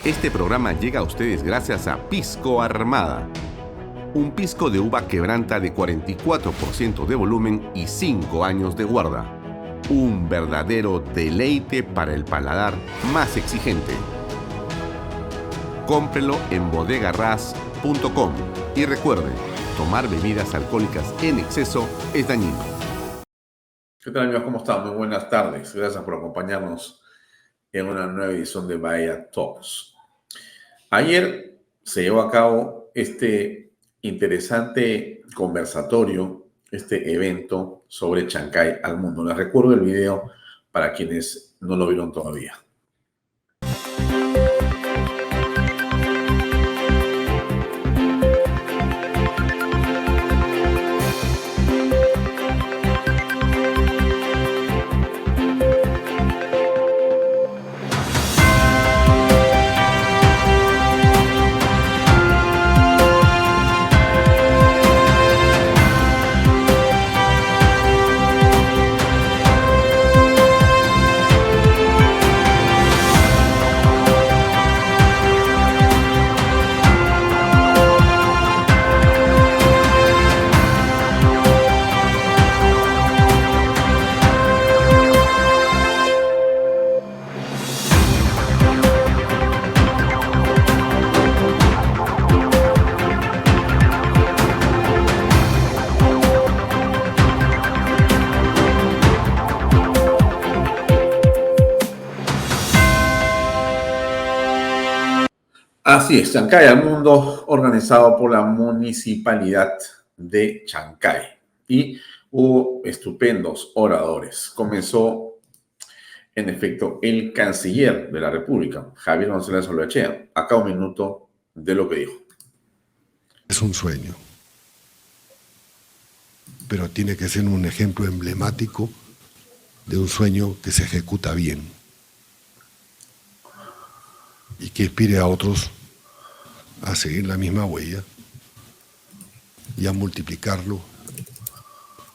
Este programa llega a ustedes gracias a Pisco Armada. Un pisco de uva quebranta de 44% de volumen y 5 años de guarda. Un verdadero deleite para el paladar más exigente. Cómprelo en bodegarras.com y recuerde, tomar bebidas alcohólicas en exceso es dañino. ¿Qué tal, amigos? ¿Cómo están? Muy buenas tardes. Gracias por acompañarnos en una nueva edición de Bahía Talks. Ayer se llevó a cabo este interesante conversatorio, este evento sobre Chancay al mundo. Les recuerdo el video para quienes no lo vieron todavía. Así es, Chancay al mundo, organizado por la Municipalidad de Chancay. Y hubo estupendos oradores. Comenzó, en efecto, el canciller de la República, Javier González Olachea. Acá un minuto de lo que dijo. Es un sueño, pero tiene que ser un ejemplo emblemático de un sueño que se ejecuta bien y que inspire a otros a seguir la misma huella y a multiplicarlo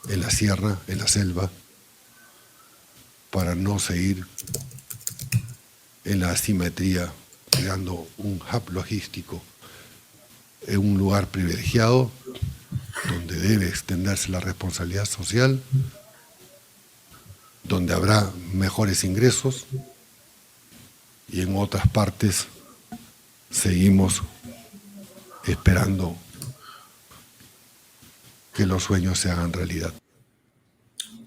en la sierra, en la selva, para no seguir en la asimetría, creando un hub logístico en un lugar privilegiado donde debe extenderse la responsabilidad social, donde habrá mejores ingresos, y en otras partes seguimos esperando que los sueños se hagan realidad.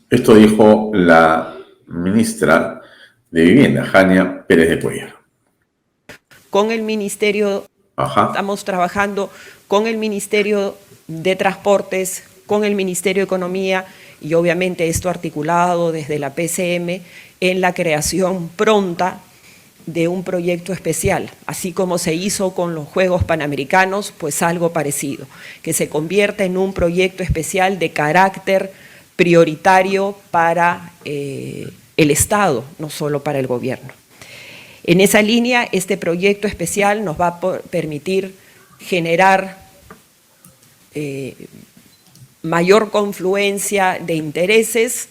Esto dijo la ministra de Vivienda, Jania Pérez de Cuellar. Con el Ministerio, estamos trabajando con el Ministerio de Transportes, con el Ministerio de Economía y obviamente esto articulado desde la PCM en la creación pronta de un proyecto especial, así como se hizo con los Juegos Panamericanos, pues algo parecido, que se convierta en un proyecto especial de carácter prioritario para el Estado, no solo para el gobierno. En esa línea, este proyecto especial nos va a permitir generar mayor confluencia de intereses,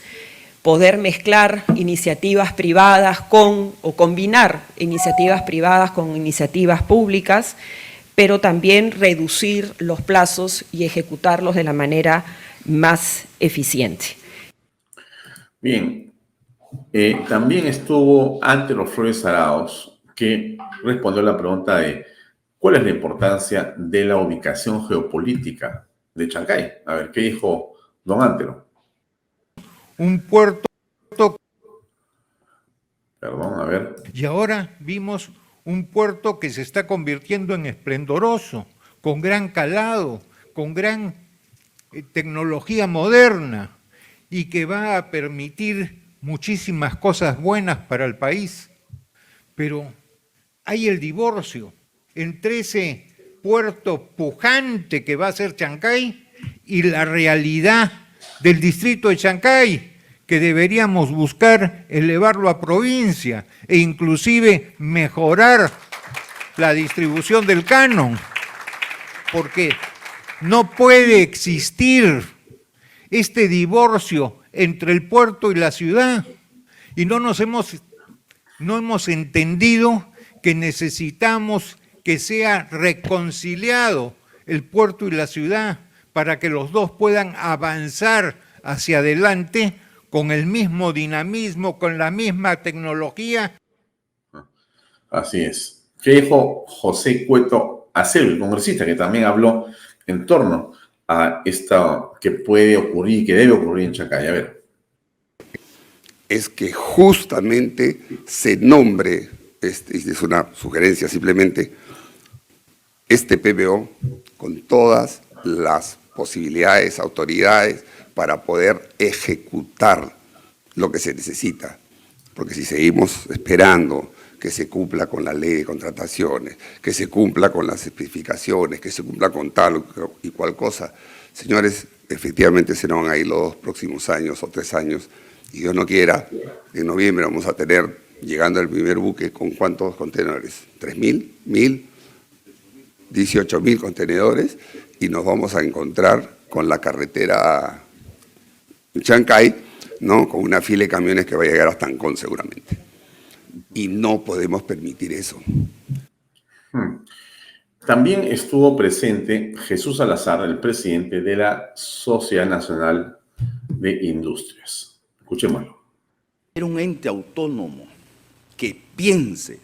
poder mezclar iniciativas privadas o combinar iniciativas privadas con iniciativas públicas, pero también reducir los plazos y ejecutarlos de la manera más eficiente. Bien, también estuvo Antero Flores Arauz, que respondió a la pregunta de ¿cuál es la importancia de la ubicación geopolítica de Chancay? A ver, ¿qué dijo don Antero? Un puerto. Perdón, a ver. Y ahora vimos un puerto que se está convirtiendo en esplendoroso, con gran calado, con gran tecnología moderna y que va a permitir muchísimas cosas buenas para el país. Pero hay el divorcio entre ese puerto pujante que va a ser Chancay y la realidad del distrito de Chancay, que deberíamos buscar elevarlo a provincia e inclusive mejorar la distribución del canon, porque no puede existir este divorcio entre el puerto y la ciudad y no hemos entendido que necesitamos que sea reconciliado el puerto y la ciudad para que los dos puedan avanzar hacia adelante con el mismo dinamismo, con la misma tecnología. Así es. ¿Qué dijo José Cueto Acero, el congresista, que también habló en torno a esto que puede ocurrir, que debe ocurrir en Chancay? A ver. Es que justamente se nombre, es una sugerencia simplemente, este PBO con todas las posibilidades, autoridades para poder ejecutar lo que se necesita. Porque si seguimos esperando que se cumpla con la ley de contrataciones, que se cumpla con las especificaciones, que se cumpla con tal y cual cosa, señores, efectivamente se nos van a ir los 2 próximos años o 3 años, y Dios no quiera, en noviembre vamos a tener, llegando al primer buque, ¿con cuántos contenedores? ¿3.000? ¿1.000? 18.000 contenedores, y nos vamos a encontrar con la carretera Chancay, ¿no? Con una fila de camiones que va a llegar hasta Ancón seguramente. Y no podemos permitir eso. También estuvo presente Jesús Salazar, el presidente de la Sociedad Nacional de Industrias. Escuchémoslo. Era un ente autónomo que piense,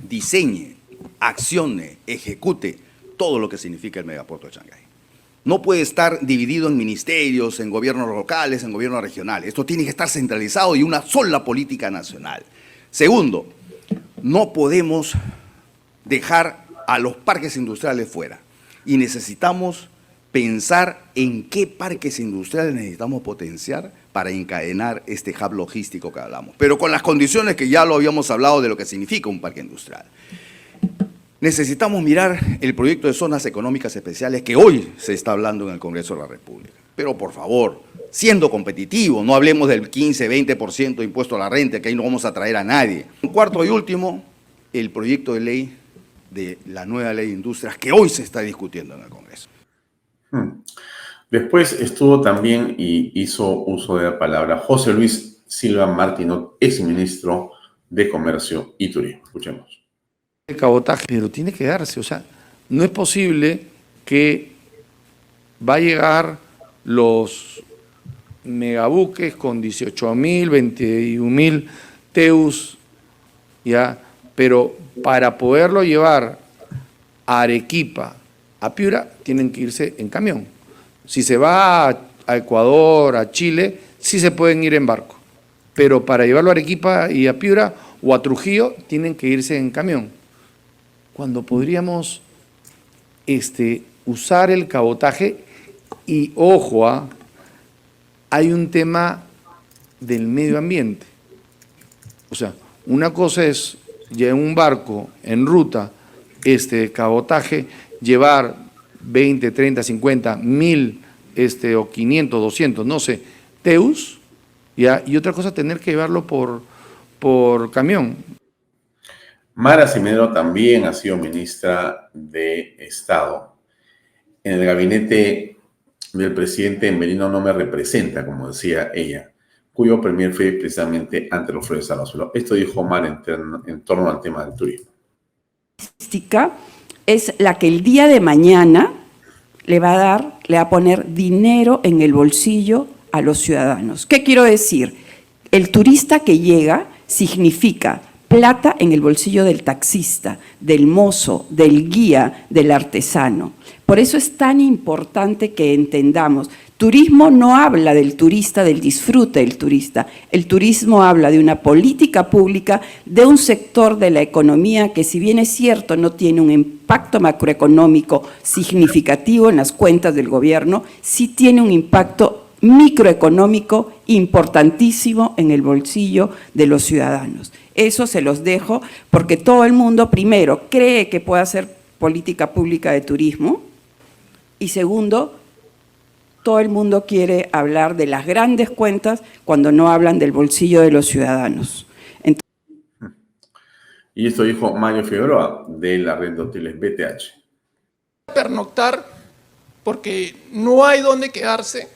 diseñe, accione, ejecute todo lo que significa el megapuerto de Chancay. No puede estar dividido en ministerios, en gobiernos locales, en gobiernos regionales. Esto tiene que estar centralizado y una sola política nacional. Segundo, no podemos dejar a los parques industriales fuera y necesitamos pensar en qué parques industriales necesitamos potenciar para encadenar este hub logístico que hablamos, pero con las condiciones que ya lo habíamos hablado de lo que significa un parque industrial. Necesitamos mirar el proyecto de zonas económicas especiales que hoy se está hablando en el Congreso de la República. Pero por favor, siendo competitivo, no hablemos del 15-20% de impuesto a la renta, que ahí no vamos a traer a nadie. Un cuarto y último, el proyecto de ley de la nueva ley de industrias que hoy se está discutiendo en el Congreso. Después estuvo también y hizo uso de la palabra José Luis Silva Martínez, exministro de Comercio y Turismo. Escuchemos. El cabotaje, pero tiene que darse, o sea, no es posible que va a llegar los megabuques con 18.000, 21.000 TEUs, ya, pero para poderlo llevar a Arequipa, a Piura, tienen que irse en camión. Si se va a Ecuador, a Chile, sí se pueden ir en barco, pero para llevarlo a Arequipa y a Piura o a Trujillo, tienen que irse en camión. Cuando podríamos usar el cabotaje, y ojo, hay un tema del medio ambiente. O sea, una cosa es ya en un barco en ruta, cabotaje, llevar 20, 30, 50, 1000 o 500, 200, no sé, TEUs, ¿ya? Y otra cosa tener que llevarlo por camión. Mara Cimenero también ha sido ministra de Estado. En el gabinete del presidente Merino no me representa, como decía ella, cuyo premier fue precisamente ante los Fredes Salosuelo. Esto dijo Mara en torno al tema del turismo. Es la que el día de mañana le va a poner dinero en el bolsillo a los ciudadanos. ¿Qué quiero decir? El turista que llega significa plata en el bolsillo del taxista, del mozo, del guía, del artesano. Por eso es tan importante que entendamos, turismo no habla del turista, del disfrute del turista. El turismo habla de una política pública, de un sector de la economía que, si bien es cierto, no tiene un impacto macroeconómico significativo en las cuentas del gobierno, sí tiene un impacto microeconómico importantísimo en el bolsillo de los ciudadanos. Eso se los dejo porque todo el mundo, primero, cree que puede hacer política pública de turismo y segundo, todo el mundo quiere hablar de las grandes cuentas cuando no hablan del bolsillo de los ciudadanos. Y esto dijo Mario Figueroa de la red de hoteles BTH. Pernoctar porque no hay dónde quedarse,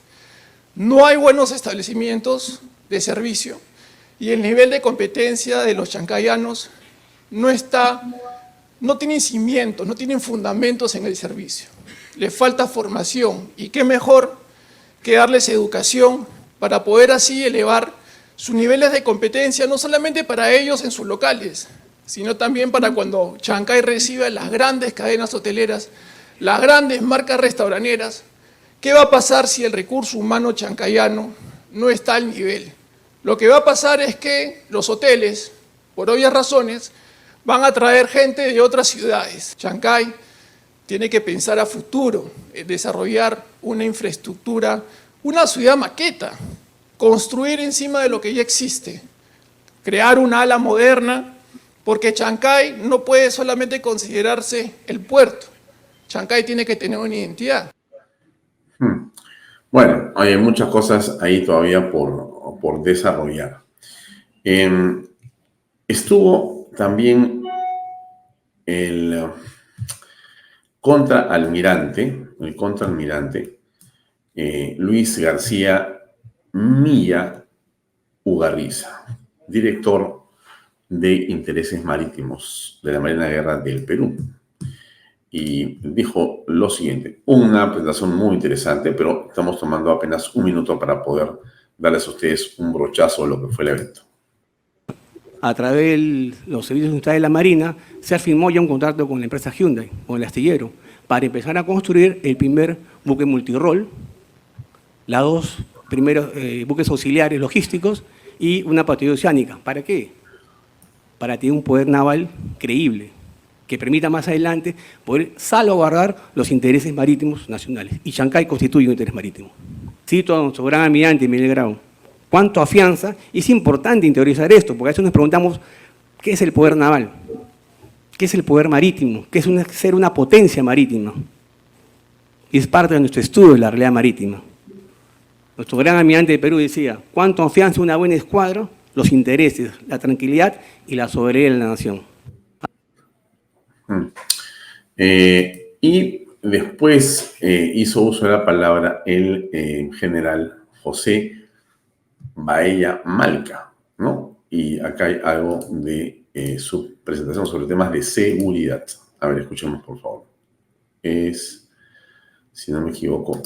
no hay buenos establecimientos de servicio y el nivel de competencia de los chancayanos no está no tienen cimientos, no tienen fundamentos en el servicio. Les falta formación y qué mejor que darles educación para poder así elevar sus niveles de competencia, no solamente para ellos en sus locales, sino también para cuando Chancay reciba las grandes cadenas hoteleras, las grandes marcas restauranteras. ¿Qué va a pasar si el recurso humano chancayano no está al nivel? Lo que va a pasar es que los hoteles, por obvias razones, van a traer gente de otras ciudades. Chancay tiene que pensar a futuro, en desarrollar una infraestructura, una ciudad maqueta, construir encima de lo que ya existe, crear una ala moderna, porque Chancay no puede solamente considerarse el puerto. Chancay tiene que tener una identidad. Bueno, hay muchas cosas ahí todavía por desarrollar. Estuvo también el contraalmirante Luis García Milla Ugarriza, director de Intereses Marítimos de la Marina de Guerra del Perú. Y dijo lo siguiente, una presentación muy interesante, pero estamos tomando apenas un minuto para poder darles a ustedes un brochazo de lo que fue el evento. A través de los servicios industriales de la Marina, se firmó ya un contrato con la empresa Hyundai, con el astillero, para empezar a construir el primer buque multirol, las dos primeros buques auxiliares logísticos y una patrulla oceánica. ¿Para qué? Para tener un poder naval creíble, que permita más adelante poder salvaguardar los intereses marítimos nacionales. Y Chancay constituye un interés marítimo. Cito a nuestro gran almirante Miguel Grau. ¿Cuánto afianza? Y es importante interiorizar esto, porque a veces nos preguntamos, ¿qué es el poder naval? ¿Qué es el poder marítimo? ¿Qué es ser una potencia marítima? Y es parte de nuestro estudio de la realidad marítima. Nuestro gran almirante de Perú decía, ¿cuánto afianza una buena escuadra? Los intereses, la tranquilidad y la soberanía de la nación. Y después hizo uso de la palabra el general José Baella Malca, ¿no? Y acá hay algo de su presentación sobre temas de seguridad. A ver, escuchemos por favor. Es, si no me equivoco,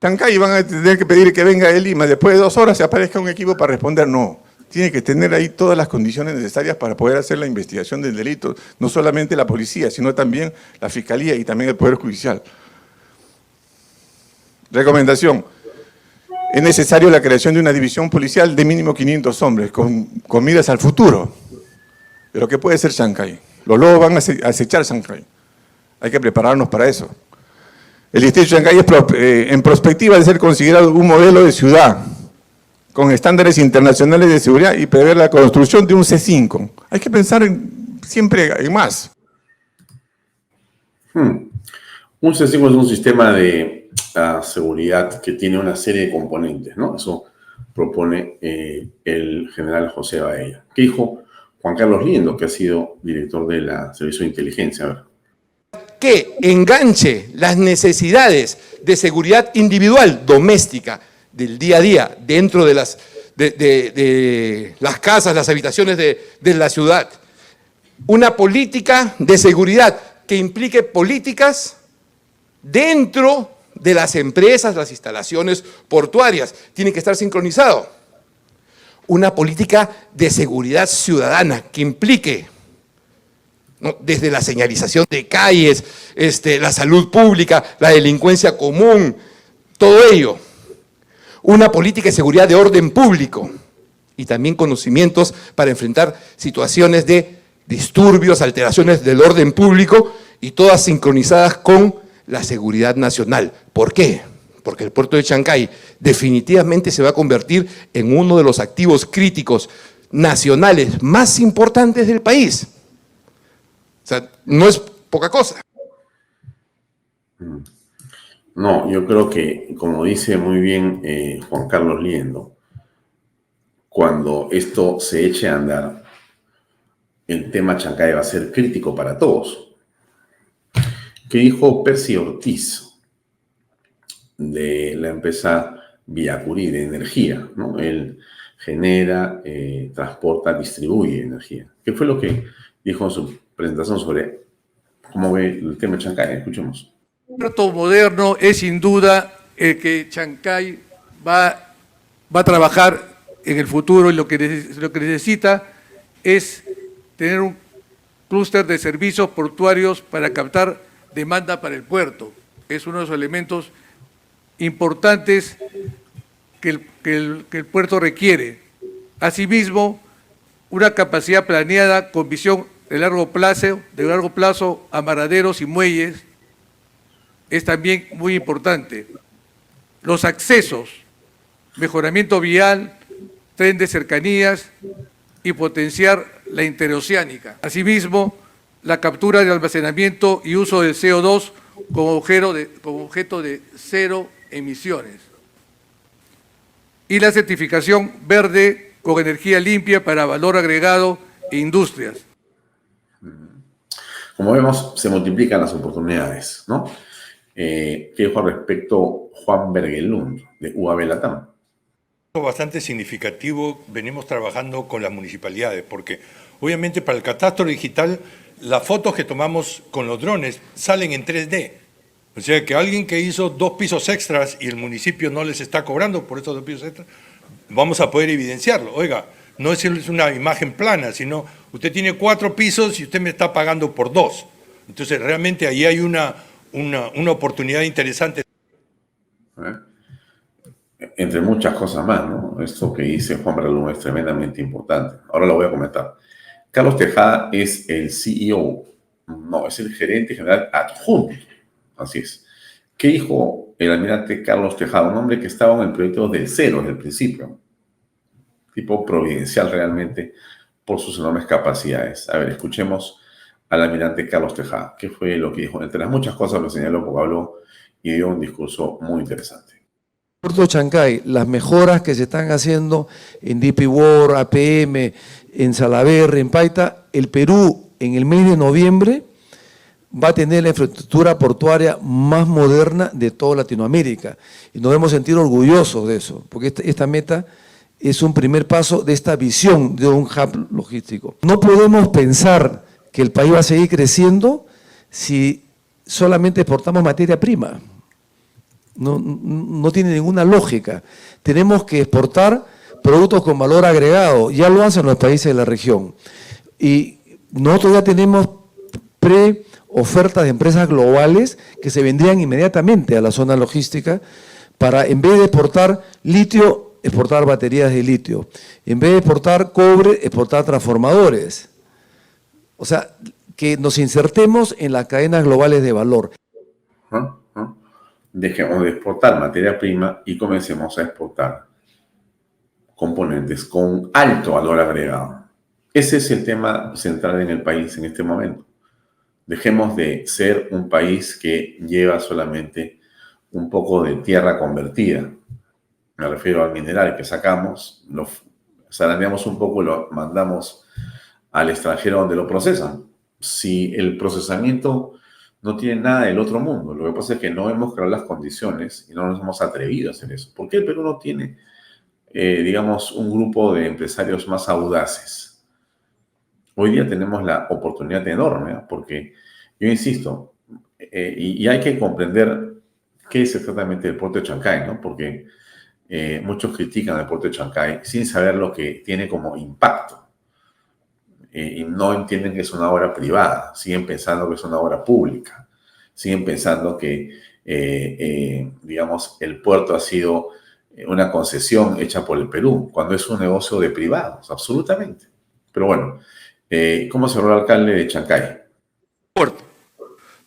Chancay van a tener que pedir que venga de Lima, después de 2 horas se aparezca un equipo para responder, no. Tiene que tener ahí todas las condiciones necesarias para poder hacer la investigación del delito, no solamente la policía, sino también la fiscalía y también el Poder Judicial. Recomendación. Es necesario la creación de una división policial de mínimo 500 hombres, con miras al futuro. Pero ¿qué puede ser Chancay? Los lobos van a acechar Chancay. Hay que prepararnos para eso. El distrito de Chancay es en perspectiva de ser considerado un modelo de ciudad, con estándares internacionales de seguridad y prever la construcción de un C5. Hay que pensar siempre en más. Un C5 es un sistema de seguridad que tiene una serie de componentes, ¿no? Eso propone el general José Baella. ¿Qué dijo Juan Carlos Liendo, que ha sido director de la Servicio de Inteligencia? A ver. Que enganche las necesidades de seguridad individual, doméstica, del día a día, dentro de las casas, las habitaciones de la ciudad. Una política de seguridad que implique políticas dentro de las empresas, las instalaciones portuarias. Tiene que estar sincronizado. Una política de seguridad ciudadana que implique, ¿no?, desde la señalización de calles, la salud pública, la delincuencia común, todo ello. Una política de seguridad de orden público y también conocimientos para enfrentar situaciones de disturbios, alteraciones del orden público y todas sincronizadas con la seguridad nacional. ¿Por qué? Porque el puerto de Chancay definitivamente se va a convertir en uno de los activos críticos nacionales más importantes del país. O sea, no es poca cosa. No, yo creo que, como dice muy bien Juan Carlos Liendo, cuando esto se eche a andar, el tema Chancay va a ser crítico para todos. ¿Qué dijo Percy Ortiz de la empresa Villacurí de energía, ¿no? Él genera, transporta, distribuye energía. ¿Qué fue lo que dijo en su presentación sobre cómo ve el tema de Chancay. Escuchemos. El puerto moderno es sin duda el que Chancay va a trabajar en el futuro, y lo que necesita es tener un clúster de servicios portuarios para captar demanda para el puerto. Es uno de los elementos importantes que el puerto requiere. Asimismo, una capacidad planeada con visión de largo plazo a varaderos y muelles es también muy importante. Los accesos, mejoramiento vial, tren de cercanías y potenciar la interoceánica. Asimismo, la captura de almacenamiento y uso del CO2 como objeto de cero emisiones. Y la certificación verde con energía limpia para valor agregado e industrias. Como vemos, se multiplican las oportunidades, ¿no? ¿Qué dijo al respecto Juan Bergelund, de UAB Latam? Bastante significativo, venimos trabajando con las municipalidades, porque obviamente para el catastro digital las fotos que tomamos con los drones salen en 3D. O sea que alguien que hizo 2 pisos extras y el municipio no les está cobrando por esos 2 pisos extras, vamos a poder evidenciarlo. Oiga, no es una imagen plana, sino usted tiene 4 pisos y usted me está pagando por 2. Entonces realmente ahí hay una oportunidad interesante. Entre muchas cosas más, ¿no? Esto que dice Juan Bergelund es tremendamente importante. Ahora lo voy a comentar. Carlos Tejada es el CEO, no, es el gerente general adjunto. Así es. ¿Qué dijo el almirante Carlos Tejada? Un hombre que estaba en el proyecto del cero desde el principio. Tipo providencial realmente por sus enormes capacidades. A ver, escuchemos al almirante Carlos Tejada. ¿Qué fue lo que dijo? Entre las muchas cosas lo señaló porque habló y dio un discurso muy interesante. Puerto Chancay, las mejoras que se están haciendo en DP World, APM, en Salaverry, en Paita, el Perú en el mes de noviembre va a tener la infraestructura portuaria más moderna de toda Latinoamérica. Y nos debemos sentir orgullosos de eso, porque esta meta es un primer paso de esta visión de un hub logístico. No podemos pensar que el país va a seguir creciendo si solamente exportamos materia prima. No tiene ninguna lógica. Tenemos que exportar productos con valor agregado. Ya lo hacen los países de la región. Y nosotros ya tenemos ofertas de empresas globales que se vendrían inmediatamente a la zona logística para, en vez de exportar litio, exportar baterías de litio. En vez de exportar cobre, exportar transformadores. O sea, que nos insertemos en las cadenas globales de valor. Dejemos de exportar materia prima y comencemos a exportar componentes con alto valor agregado. Ese es el tema central en el país en este momento. Dejemos de ser un país que lleva solamente un poco de tierra convertida. Me refiero al mineral que sacamos, lo zarandeamos un poco y lo mandamos al extranjero donde lo procesan. Si el procesamiento no tiene nada del otro mundo, lo que pasa es que no hemos creado las condiciones y no nos hemos atrevido a hacer eso. ¿Por qué el Perú no tiene, digamos, un grupo de empresarios más audaces? Hoy día tenemos la oportunidad enorme, ¿eh? Porque yo insisto, y hay que comprender qué es exactamente el puerto de Chancay, ¿no? Porque muchos critican el puerto de Chancay sin saber lo que tiene como impacto. Y no entienden que es una obra privada, siguen pensando que es una obra pública, siguen pensando que, digamos, el puerto ha sido una concesión hecha por el Perú, cuando es un negocio de privados, absolutamente. Pero bueno, ¿cómo cerró el alcalde de Chancay? Puerto.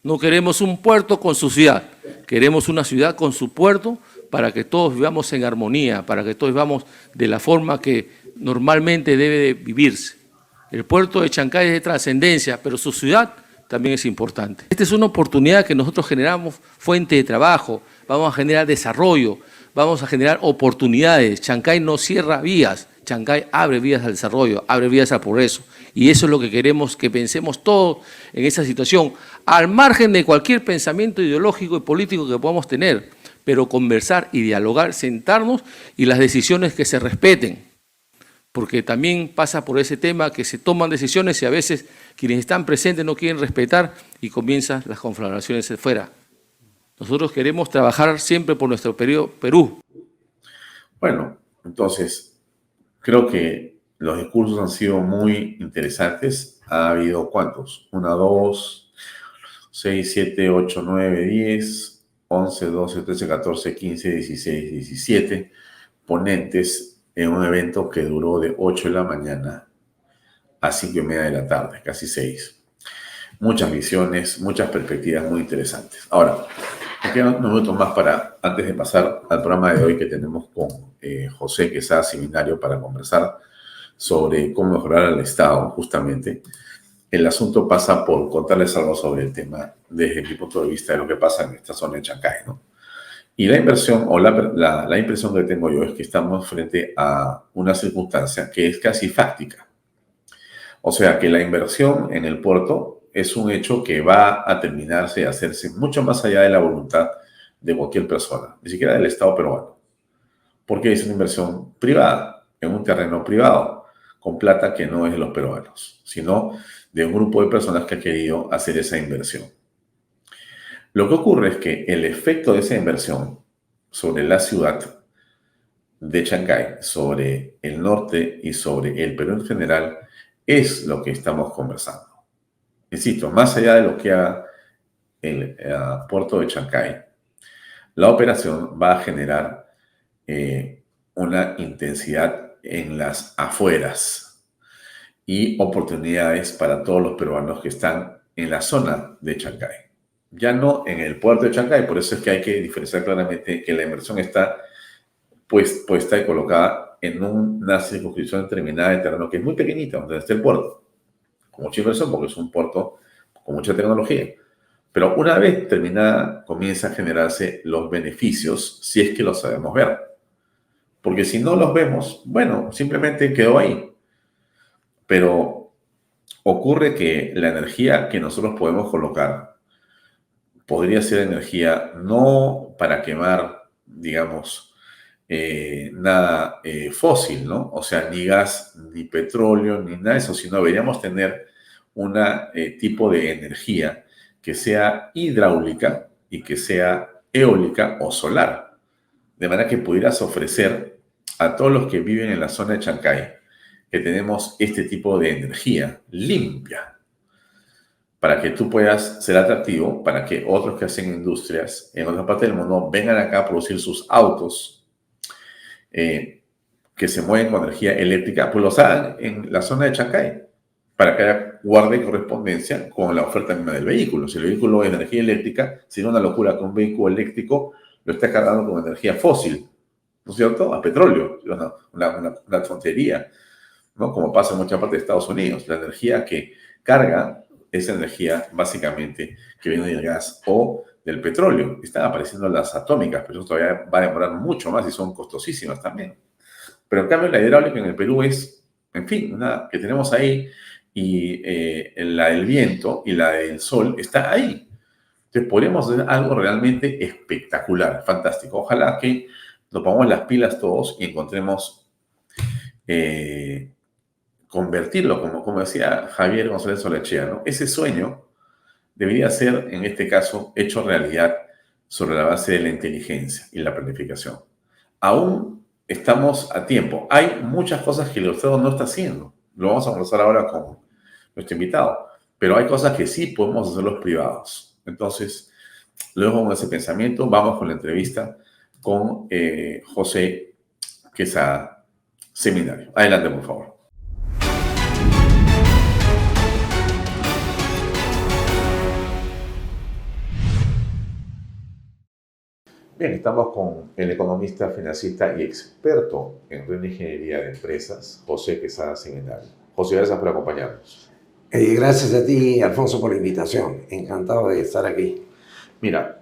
No queremos un puerto con su ciudad, queremos una ciudad con su puerto para que todos vivamos en armonía, para que todos vivamos de la forma que normalmente debe de vivirse. El puerto de Chancay es de trascendencia, pero su ciudad también es importante. Esta es una oportunidad que nosotros generamos, fuente de trabajo, vamos a generar desarrollo, vamos a generar oportunidades. Chancay no cierra vías, Chancay abre vías al desarrollo, abre vías al progreso. Y eso es lo que queremos que pensemos todos en esa situación, al margen de cualquier pensamiento ideológico y político que podamos tener, pero conversar y dialogar, sentarnos y las decisiones que se respeten. porque también pasa por ese tema que se toman decisiones y a veces quienes están presentes no quieren respetar y comienzan las conflagraciones de fuera. Nosotros queremos trabajar siempre por nuestro Perú. Bueno, entonces, creo que los discursos han sido muy interesantes. Ha habido, ¿cuántos? 1, 2, 6, 7, 8, 9, 10, 11, 12, 13, 14, 15, 16, 17 ponentes en un evento que duró de 8 de la mañana a 5:30 de la tarde, casi 6. Muchas visiones, muchas perspectivas muy interesantes. Ahora, me quedan unos minutos más antes de pasar al programa de hoy que tenemos con José Quesada Seminario para conversar sobre cómo mejorar al Estado, justamente. El asunto pasa por contarles algo sobre el tema desde mi punto de vista de lo que pasa en esta zona de Chancay, ¿no? Y la inversión, o la impresión que tengo yo es que estamos frente a una circunstancia que es casi fáctica. O sea, que la inversión en el puerto es un hecho que va a terminarse y hacerse mucho más allá de la voluntad de cualquier persona, ni siquiera del Estado peruano. Porque es una inversión privada, en un terreno privado, con plata que no es de los peruanos, sino de un grupo de personas que ha querido hacer esa inversión. Lo que ocurre es que el efecto de esa inversión sobre la ciudad de Chancay, sobre el norte y sobre el Perú en general, es lo que estamos conversando. Insisto, más allá de lo que haga el puerto de Chancay, la operación va a generar una intensidad en las afueras y oportunidades para todos los peruanos que están en la zona de Chancay. Ya no en el puerto de Chancay, por eso es que hay que diferenciar claramente que la inversión está puesta y colocada en una circunscripción determinada de terreno que es muy pequeñita, donde está el puerto, con mucha inversión porque es un puerto con mucha tecnología. Pero una vez terminada, comienza a generarse los beneficios si es que los sabemos ver. Porque si no los vemos, bueno, simplemente quedó ahí. Pero ocurre que la energía que nosotros podemos colocar podría ser energía no para quemar, digamos, nada fósil, ¿no? O sea, ni gas, ni petróleo, ni nada de eso, sino deberíamos tener un tipo de energía que sea hidráulica y que sea eólica o solar. De manera que pudieras ofrecer a todos los que viven en la zona de Chancay que tenemos este tipo de energía limpia, para que tú puedas ser atractivo, para que otros que hacen industrias en otra parte del mundo vengan acá a producir sus autos que se mueven con energía eléctrica, pues los hagan en la zona de Chancay, para que haya guarde correspondencia con la oferta misma del vehículo. Si el vehículo es de energía eléctrica, sería una locura que un vehículo eléctrico lo esté cargando con energía fósil, ¿no es cierto? A petróleo, una tontería, ¿no? Como pasa en mucha parte de Estados Unidos. La energía que carga es energía básicamente que viene del gas o del petróleo. Están apareciendo las atómicas, pero eso todavía va a demorar mucho más y son costosísimas también. Pero en cambio la hidráulica en el Perú es, en fin, una que tenemos ahí, y la del viento y la del sol está ahí. Entonces podríamos hacer algo realmente espectacular, fantástico. Ojalá que nos pongamos las pilas todos y encontremos convertirlo, como decía Javier González Olechea, ¿no? Ese sueño debería ser, en este caso, hecho realidad sobre la base de la inteligencia y la planificación. Aún estamos a tiempo. Hay muchas cosas que el Estado no está haciendo. Lo vamos a conversar ahora con nuestro invitado. Pero hay cosas que sí podemos hacer los privados. Entonces, luego con ese pensamiento, vamos con la entrevista con José Quesada Seminario. Adelante, por favor. Bien, estamos con el economista, financista y experto en reingeniería de empresas, José Quesada Seminario. José, gracias por acompañarnos. Gracias a ti, Alfonso, por la invitación. Encantado de estar aquí. Mira,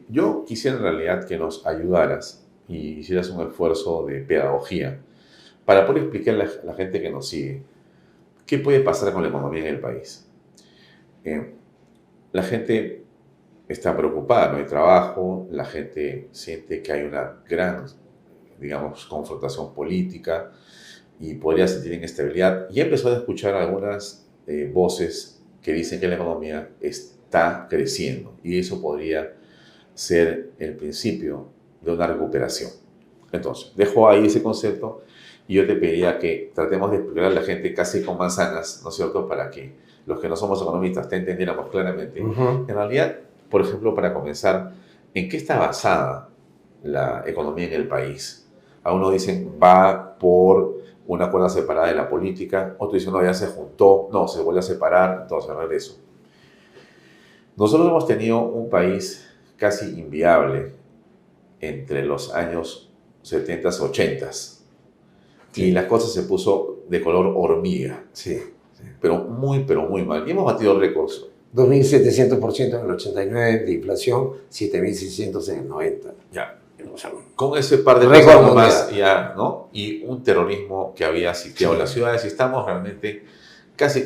yo quisiera en realidad que nos ayudaras y hicieras un esfuerzo de pedagogía para poder explicarle a la gente que nos sigue qué puede pasar con la economía en el país. La gente está preocupada, no hay trabajo, la gente siente que hay una gran, digamos, confrontación política, y podría sentir inestabilidad. Y empezó a escuchar algunas voces que dicen que la economía está creciendo y eso podría ser el principio de una recuperación. Entonces, dejo ahí ese concepto y yo te pediría que tratemos de explicar a la gente casi con manzanas, ¿no es cierto?, para que los que no somos economistas te entendiéramos claramente. En realidad, por ejemplo, para comenzar, ¿en qué está basada la economía en el país? Algunos dicen va por una cuerda separada de la política, otros dicen no, ya se juntó, no, se vuelve a separar, entonces regreso. Nosotros hemos tenido un país casi inviable entre los años 70s, 80s. Sí. Y la cosa se puso de color hormiga. Sí. Pero muy mal. Y hemos batido récords. 2.700% en el 89 de inflación, 7.600 en el 90. Ya. Con ese par de récords más ya, ¿no? Y un terrorismo que había sitiado las ciudades y estamos realmente casi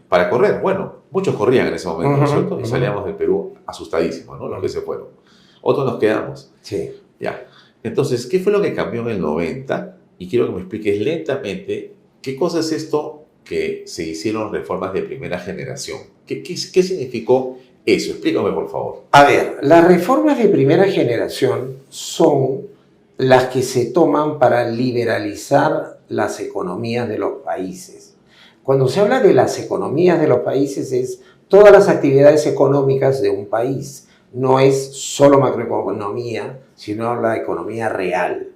para correr. Bueno, muchos corrían en ese momento, ¿no es cierto? Y salíamos del Perú asustadísimos, ¿no? Los que se fueron. Otros nos quedamos. Sí. Ya. Entonces, ¿qué fue lo que cambió en el 90? Y quiero que me expliques lentamente qué cosa es esto que se hicieron reformas de primera generación. ¿Qué significó eso? Explícame, por favor. A ver, las reformas de primera generación son las que se toman para liberalizar las economías de los países. Cuando se habla de las economías de los países es todas las actividades económicas de un país. No es solo macroeconomía, sino la economía real.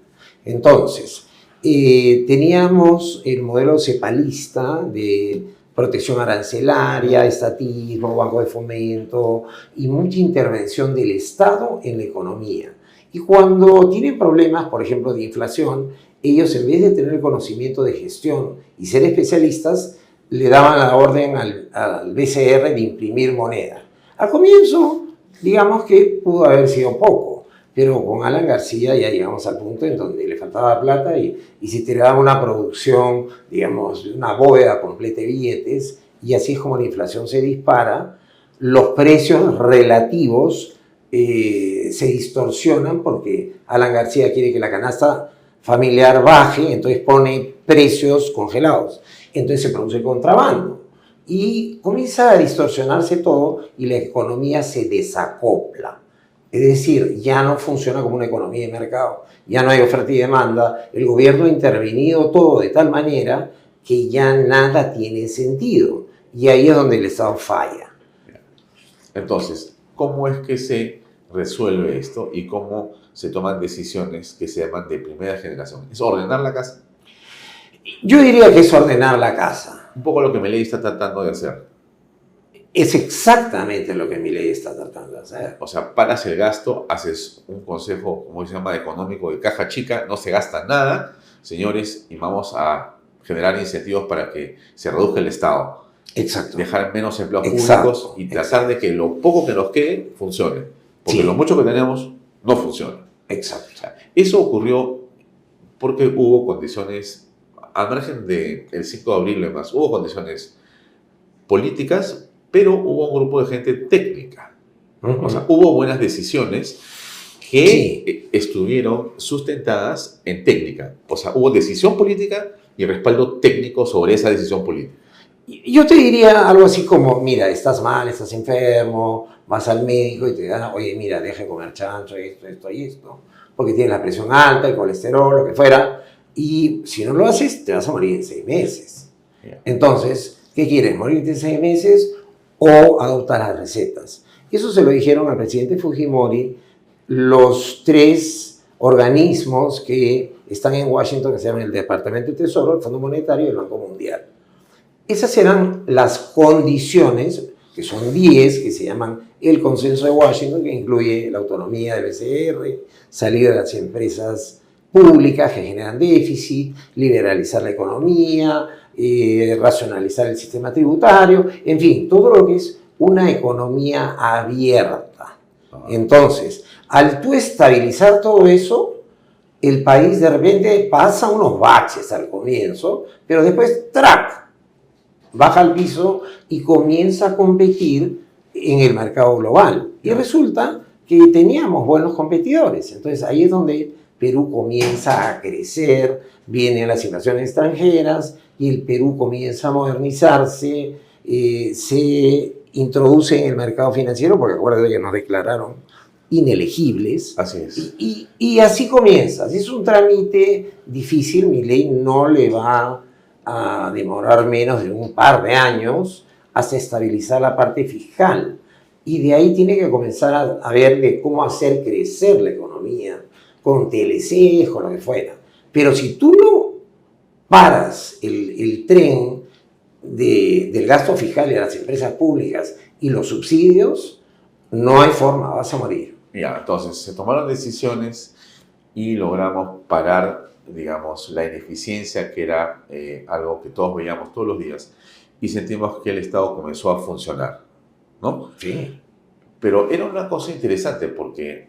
Entonces, teníamos el modelo cepalista de protección arancelaria, estatismo, banco de fomento y mucha intervención del Estado en la economía. Y cuando tienen problemas, por ejemplo, de inflación, ellos en vez de tener conocimiento de gestión y ser especialistas, le daban la orden al BCR de imprimir moneda. Al comienzo, digamos que pudo haber sido poco, pero con Alan García ya llegamos al punto en donde le faltaba plata y se tiraba una producción, digamos, una bóveda completa de billetes, y así es como la inflación se dispara. Los precios relativos se distorsionan porque Alan García quiere que la canasta familiar baje, entonces pone precios congelados. Entonces se produce contrabando y comienza a distorsionarse todo y la economía se desacopla. Es decir, ya no funciona como una economía de mercado, ya no hay oferta y demanda, el gobierno ha intervenido todo de tal manera que ya nada tiene sentido y ahí es donde el Estado falla. Entonces, ¿cómo es que se resuelve esto y cómo se toman decisiones que se llaman de primera generación? ¿Es ordenar la casa? Yo diría que es ordenar la casa. Un poco lo que Milei está tratando de hacer. Es exactamente lo que Milei está tratando de hacer. O sea, paras el gasto, haces un consejo, como se llama, económico de caja chica, no se gasta nada, señores, y vamos a generar incentivos para que se reduzca el Estado. Exacto. Dejar menos empleos públicos y tratar de que lo poco que nos quede funcione. Porque lo mucho que tenemos no funciona. Exacto. O sea, eso ocurrió porque hubo condiciones, al margen del 5 de abril y demás, hubo condiciones políticas, pero hubo un grupo de gente técnica. O sea, hubo buenas decisiones que estuvieron sustentadas en técnica. O sea, hubo decisión política y respaldo técnico sobre esa decisión política. Yo te diría algo así como, mira, estás mal, estás enfermo, vas al médico y te dan, oye, mira, deja de comer chancho, esto y esto, porque tienes la presión alta, el colesterol, lo que fuera, y si no lo haces, te vas a morir en 6 meses. Entonces, ¿qué quieres? ¿Morirte en 6 meses o adoptar las recetas? Eso se lo dijeron al presidente Fujimori los 3 organismos que están en Washington, que se llaman el Departamento de Tesoro, el Fondo Monetario y el Banco Mundial. Esas eran las condiciones, que son 10, que se llaman el Consenso de Washington, que incluye la autonomía del BCR, salir de las empresas públicas que generan déficit, liberalizar la economía, racionalizar el sistema tributario, en fin, todo lo que es una economía abierta. Entonces, al tú estabilizar todo eso, el país de repente pasa unos baches al comienzo, pero después, ¡trac!, baja al piso y comienza a competir en el mercado global. Y resulta que teníamos buenos competidores. Entonces ahí es donde Perú comienza a crecer, vienen las inversiones extranjeras y el Perú comienza a modernizarse, se introduce en el mercado financiero, porque acuérdate que nos declararon inelegibles. Así es. Y así comienza. Es un trámite difícil, Milei no le va a demorar menos de un par de años hasta estabilizar la parte fiscal. Y de ahí tiene que comenzar a ver de cómo hacer crecer la economía, con TLC, con lo que fuera. Pero si tú no paras el tren del gasto fiscal de las empresas públicas y los subsidios, no hay forma, vas a morir. Ya, entonces se tomaron decisiones y logramos parar, digamos, la ineficiencia, que era algo que todos veíamos todos los días, y sentimos que el Estado comenzó a funcionar, ¿no? Sí. Pero era una cosa interesante porque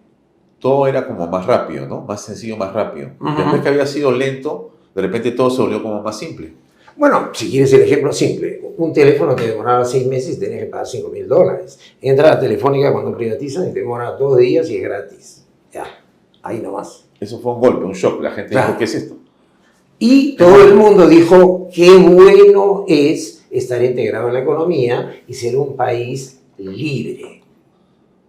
todo era como más rápido, ¿no? Más sencillo, más rápido. Después que había sido lento, de repente todo se volvió como más simple. Bueno, si quieres el ejemplo simple, un teléfono te demoraba 6 meses y tenías que pagar $5.000. Entra a Telefónica cuando privatizan y te demora 2 días y es gratis. Ya, ahí nomás. Eso fue un golpe, un shock. La gente dijo, ¿qué es esto? Y todo el mundo dijo, qué bueno es estar integrado en la economía y ser un país libre.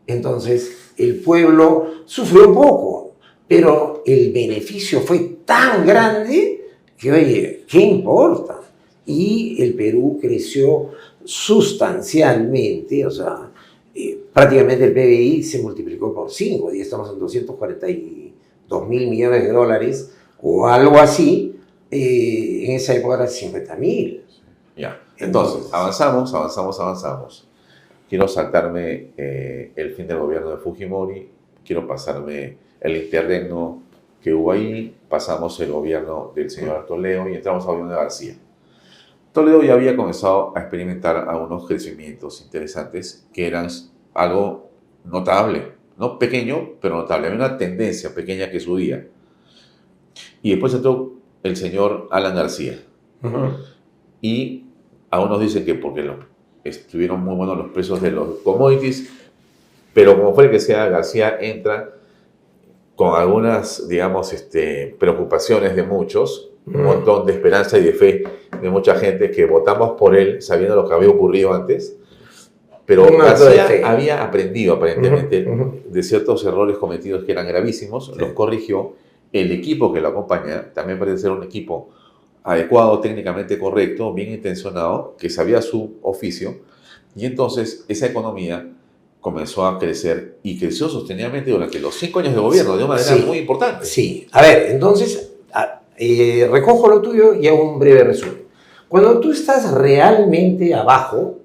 Entonces, el pueblo sufrió poco, pero el beneficio fue tan grande que, oye, ¿qué importa? Y el Perú creció sustancialmente, o sea, prácticamente el PBI se multiplicó por 5, y estamos en $242.000 millones, o algo así, en esa época era 50.000. Ya, entonces, avanzamos. Quiero saltarme el fin del gobierno de Fujimori, quiero pasarme el interregno que hubo ahí, pasamos el gobierno del señor Toledo y entramos al gobierno de García. Toledo ya había comenzado a experimentar algunos crecimientos interesantes que eran algo notable, no pequeño, pero notable. Había una tendencia pequeña que subía. Y después entró el señor Alan García. Y algunos dicen que porque estuvieron muy buenos los precios de los commodities, pero como fuera que sea, García entra con algunas, digamos, preocupaciones de muchos, un montón de esperanza y de fe de mucha gente que votamos por él sabiendo lo que había ocurrido antes, pero García había aprendido aparentemente de ciertos errores cometidos que eran gravísimos, los corrigió. El equipo que lo acompaña también parece ser un equipo adecuado, técnicamente correcto, bien intencionado, que sabía su oficio, y entonces esa economía comenzó a crecer y creció sostenidamente durante los 5 años de gobierno de una manera muy importante. Sí, a ver, entonces recojo lo tuyo y hago un breve resumen. Cuando tú estás realmente abajo,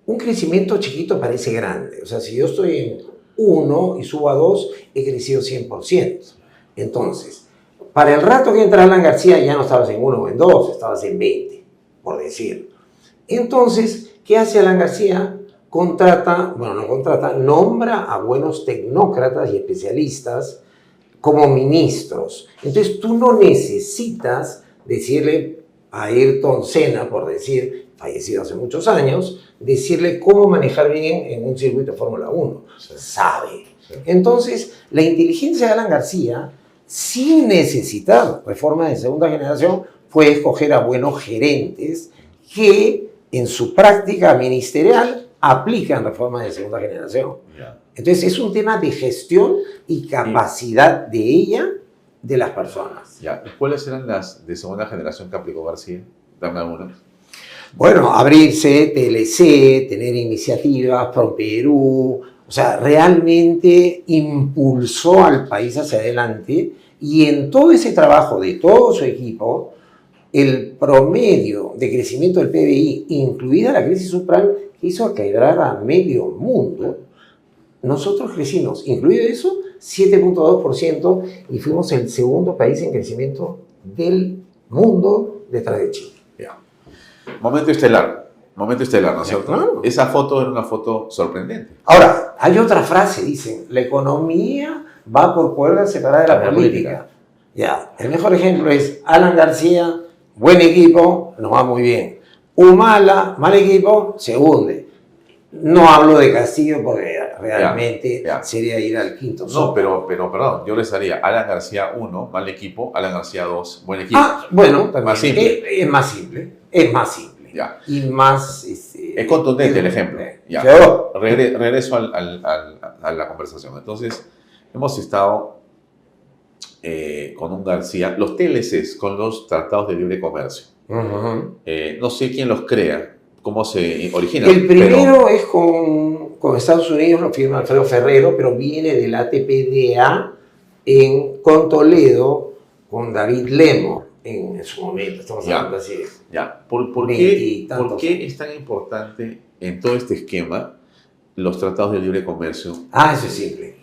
un crecimiento chiquito parece grande. O sea, si yo estoy en 1 y subo a 2, he crecido 100%. Entonces, para el rato que entra Alan García ya no estabas en 1 o en 2, estabas en 20, por decir. Entonces, ¿qué hace Alan García? Nombra a buenos tecnócratas y especialistas como ministros. Entonces tú no necesitas decirle a Ayrton Senna, por decir, fallecido hace muchos años, decirle cómo manejar bien en un circuito de Fórmula 1. Sabe. Entonces, la inteligencia de Alan García, sin necesitar reformas de segunda generación, fue escoger a buenos gerentes que en su práctica ministerial aplican reformas de segunda generación. Entonces es un tema de gestión y capacidad de ella, de las personas. ¿Cuáles eran las de segunda generación que aplicó García? Dame algunas. Bueno, abrirse, TLC, tener iniciativas, ProPerú, o sea, realmente impulsó al país hacia adelante, y en todo ese trabajo de todo su equipo, el promedio de crecimiento del PBI, incluida la crisis subprime, que hizo quebrar a medio mundo, nosotros crecimos, incluido eso, 7.2%, y fuimos el segundo país en crecimiento del mundo detrás de Chile. Momento estelar, ¿no es cierto? Claro. Esa foto era una foto sorprendente. Ahora, hay otra frase, dicen, la economía va por cuerdas separadas de la política. Ya, el mejor ejemplo es Alan García, buen equipo, nos va muy bien. Humala, mal equipo, se hunde. No hablo de Castillo porque realmente sería ir al quinto. No, pero perdón, yo les haría Alan García 1, mal equipo, Alan García 2, buen equipo. Bueno, también. Más simple. Es más simple, es más simple. Ya. Y más... es contundente el ejemplo. Ya. Regreso a la conversación. Entonces, hemos estado con un García, los TLCs, con los tratados de libre comercio. No sé quién los crea, cómo se origina. El primero es con Estados Unidos, lo firma Alfredo Ferrero, pero viene del ATPDA con Toledo, con David Lemo en su momento. Estamos hablando así. Ya. ¿Por qué es tan importante en todo este esquema los tratados de libre comercio? Eso es simple.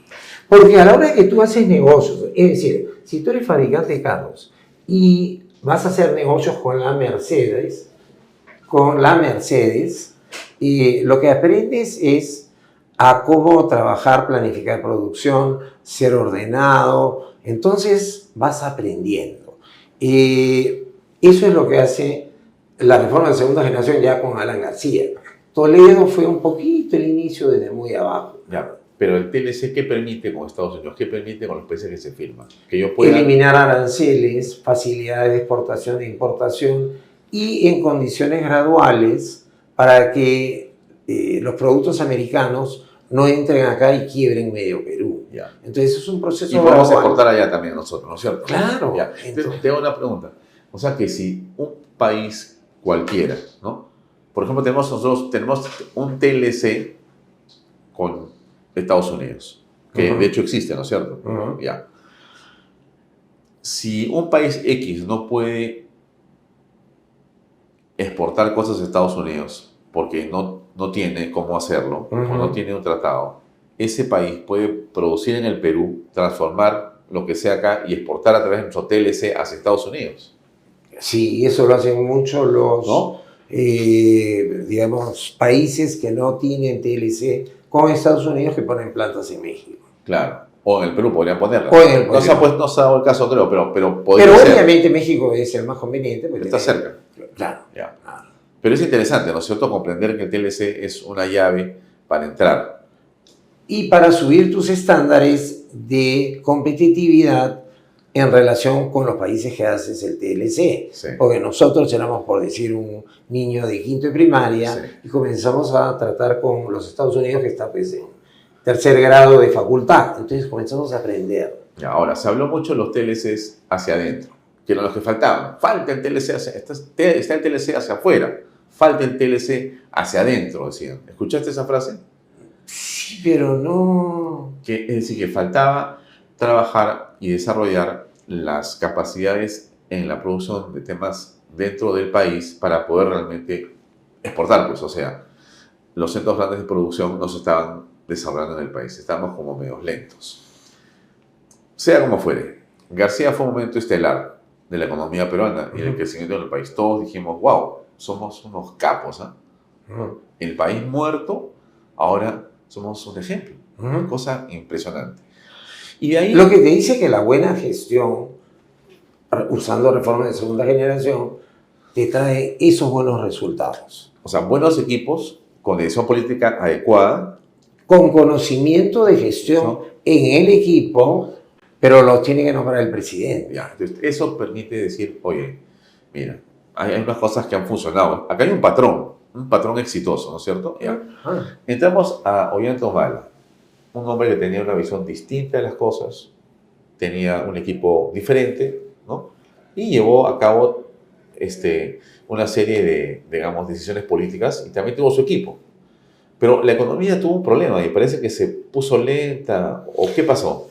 Porque a la hora de que tú haces negocios, es decir, si tú eres fabricante de carros y vas a hacer negocios con la Mercedes, lo que aprendes es a cómo trabajar, planificar producción, ser ordenado. Entonces vas aprendiendo. Eso es lo que hace la reforma de segunda generación ya con Alan García. Toledo fue un poquito el inicio desde muy abajo. Ya. Pero el TLC, ¿qué permite con Estados Unidos? ¿Qué permite con los países que se firman? Que yo pueda... Eliminar aranceles, facilidades de exportación e importación y en condiciones graduales para que los productos americanos no entren acá y quiebren medio Perú. Ya. Entonces es un proceso y podemos exportar allá también nosotros, ¿no es cierto? Claro. Ya. Te hago una pregunta. O sea que si un país cualquiera, ¿no? Por ejemplo, tenemos un TLC con Estados Unidos, que de hecho existe, ¿no es cierto? Ya. Si un país X no puede exportar cosas a Estados Unidos porque no tiene cómo hacerlo, o no tiene un tratado, ese país puede producir en el Perú, transformar lo que sea acá y exportar a través de nuestro TLC hacia Estados Unidos. Sí, eso lo hacen mucho los, digamos, países que no tienen TLC con Estados Unidos que ponen plantas en México. Claro. O en el Perú podrían ponerla. No se ha dado el caso, creo, pero podría ser. Pero obviamente México es el más conveniente. Está cerca. Claro. Ya. Pero es interesante, ¿no es cierto?, comprender que el TLC es una llave para entrar. Y para subir tus estándares de competitividad en relación con los países que haces el TLC. Sí. Porque nosotros éramos, por decir, un niño de quinto de primaria y comenzamos a tratar con los Estados Unidos, que está pues, en tercer grado de facultad. Entonces comenzamos a aprender. Ya, ahora, se habló mucho de los TLCs hacia adentro, que eran los que faltaban. Falta el TLC está el TLC hacia afuera, falta el TLC hacia adentro, decían. ¿Escuchaste esa frase? Sí, pero no... Es decir, que faltaba trabajar y desarrollar las capacidades en la producción de temas dentro del país para poder realmente exportar, pues, o sea, los centros grandes de producción no se estaban desarrollando en el país, estábamos como medios lentos. Sea como fuere, García fue un momento estelar de la economía peruana y del crecimiento del país. Todos dijimos, wow, somos unos capos, El país muerto, ahora somos un ejemplo, una cosa impresionante. Y de ahí... Lo que te dice que la buena gestión, usando reformas de segunda generación, te trae esos buenos resultados. O sea, buenos equipos con decisión política adecuada. Con conocimiento de gestión en el equipo, pero los tiene que nombrar el presidente. Ya, entonces eso permite decir, oye, mira, hay unas cosas que han funcionado. Acá hay un patrón exitoso, ¿no es cierto? Ya. Entramos a Ollanta Humala, un hombre que tenía una visión distinta de las cosas, tenía un equipo diferente, ¿no? Y llevó a cabo una serie de, digamos, decisiones políticas y también tuvo su equipo. Pero la economía tuvo un problema y parece que se puso lenta, ¿o qué pasó?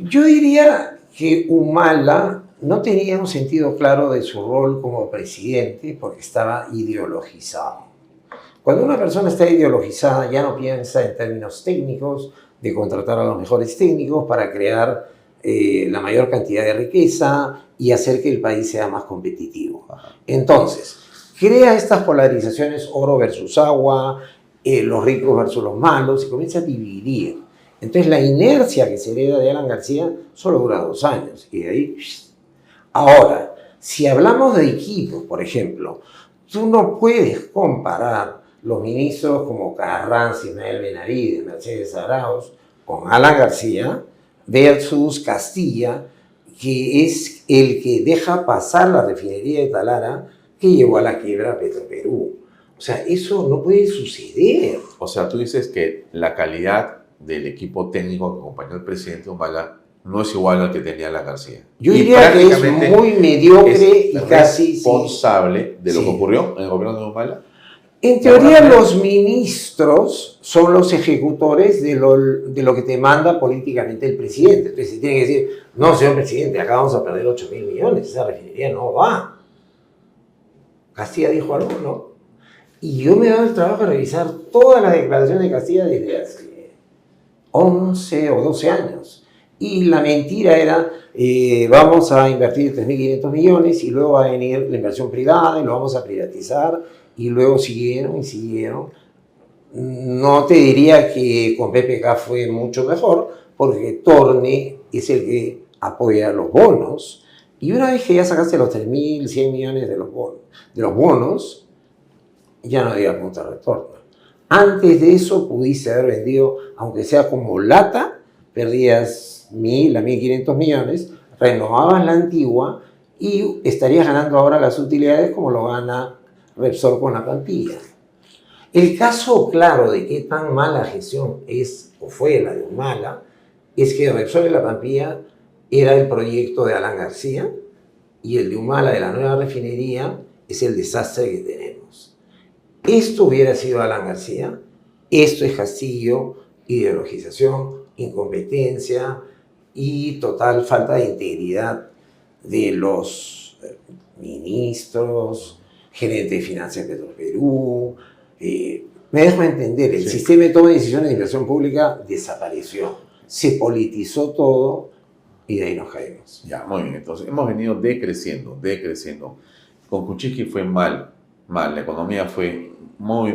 Yo diría que Humala no tenía un sentido claro de su rol como presidente porque estaba ideologizado. Cuando una persona está ideologizada ya no piensa en términos técnicos de contratar a los mejores técnicos para crear la mayor cantidad de riqueza y hacer que el país sea más competitivo. Entonces, crea estas polarizaciones oro versus agua, los ricos versus los malos, y comienza a dividir. Entonces la inercia que se hereda de Alan García solo dura 2 años, y de ahí... Ahora, si hablamos de equipos, por ejemplo, tú no puedes comparar los ministros como Carranza, Ismael Benavides, Mercedes Arauz, con Alan García, versus Castilla, que es el que deja pasar la refinería de Talara, que llevó a la quiebra a Petroperú. O sea, eso no puede suceder. O sea, tú dices que la calidad del equipo técnico que acompañó al presidente Humala no es igual al que tenía Alan García. Yo diría que es muy mediocre y casi responsable de lo que ocurrió en el gobierno de Humala. En teoría, los ministros son los ejecutores de lo que te manda políticamente el presidente. Entonces, tiene que decir, no, señor presidente, acá vamos a perder 8.000 millones, esa refinería no va. Castilla dijo algo, ¿no? Y yo me he dado el trabajo de revisar todas las declaraciones de Castilla desde hace 11 o 12 años. Y la mentira era, vamos a invertir 3.500 millones y luego va a venir la inversión privada y lo vamos a privatizar. Y luego siguieron y siguieron. No te diría que con PPK fue mucho mejor, porque Torne es el que apoya los bonos. Y una vez que ya sacaste los 3.100 millones de los bonos, ya no había punto de retorno. Antes de eso pudiste haber vendido, aunque sea como lata, perdías 1.000 a 1.500 millones, renovabas la antigua y estarías ganando ahora las utilidades como lo gana Repsol con la plantilla. El caso claro de qué tan mala gestión es o fue la de Humala es que Repsol y la plantilla era el proyecto de Alan García y el de Humala de la nueva refinería es el desastre que tenemos. Esto hubiera sido Alan García, esto es Castillo, ideologización, incompetencia y total falta de integridad de los ministros, gerente de finanzas de Petroperú. Me dejo entender, el sistema de toma de decisiones de inversión pública desapareció, se politizó todo y de ahí nos caemos. Ya, muy bien, entonces hemos venido decreciendo. Con Kuczynski fue mal, la economía fue muy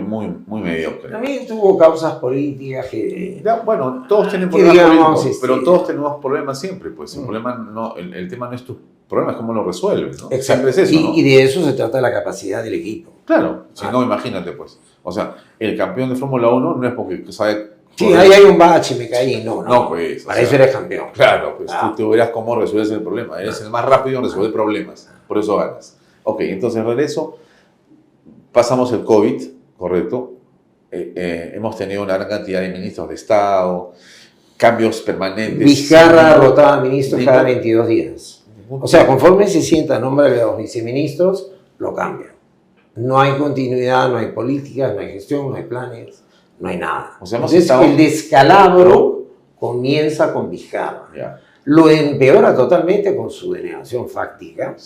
mediocre. También tuvo causas políticas que... Ya, bueno, todos tienen problemas políticos, pero todos tenemos problemas siempre, pues el tema no es tu problema, es cómo lo resuelves, ¿no? Exacto. Es eso, ¿no? Y de eso se trata la capacidad del equipo. Claro, si no, imagínate, pues. O sea, el campeón de Fórmula 1 no es porque sabe... Sí, ahí hay un bache, me caí, no, pues. Para eso eres campeón. Claro, pues tú verás cómo resuelves el problema. Eres el más rápido en resolver problemas, por eso ganas. Ok, entonces regreso, pasamos el COVID, correcto. Hemos tenido una gran cantidad de ministros de Estado, cambios permanentes. Vizcarra rotaba ministros cada 22 días. O sea, conforme se sienta nombre de los viceministros, lo cambian. No hay continuidad, no hay políticas, no hay gestión, no hay planes, no hay nada. O sea, entonces, el descalabro comienza con Vizcarra. Ya. Lo empeora totalmente con su denegación fáctica,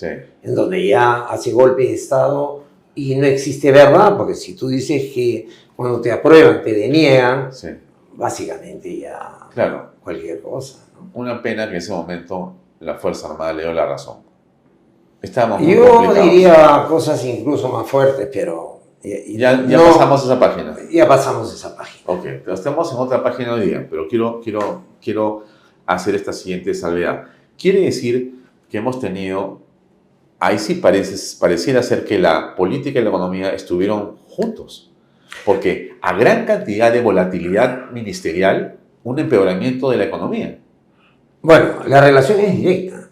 en donde ya hace golpe de Estado y no existe verdad, porque si tú dices que cuando te aprueban te deniegan, básicamente ya cualquier cosa, ¿no? Una pena que en ese momento la Fuerza Armada le dio la razón. Estábamos muy Yo complicados. diría cosas incluso más fuertes, pero... Ya pasamos esa página. Ya pasamos esa página. Ok, estamos en otra página hoy día, pero quiero hacer esta siguiente salvedad. Quiere decir que hemos tenido, ahí sí pareciera ser que la política y la economía estuvieron juntos, porque a gran cantidad de volatilidad ministerial, un empeoramiento de la economía. Bueno, la relación es directa.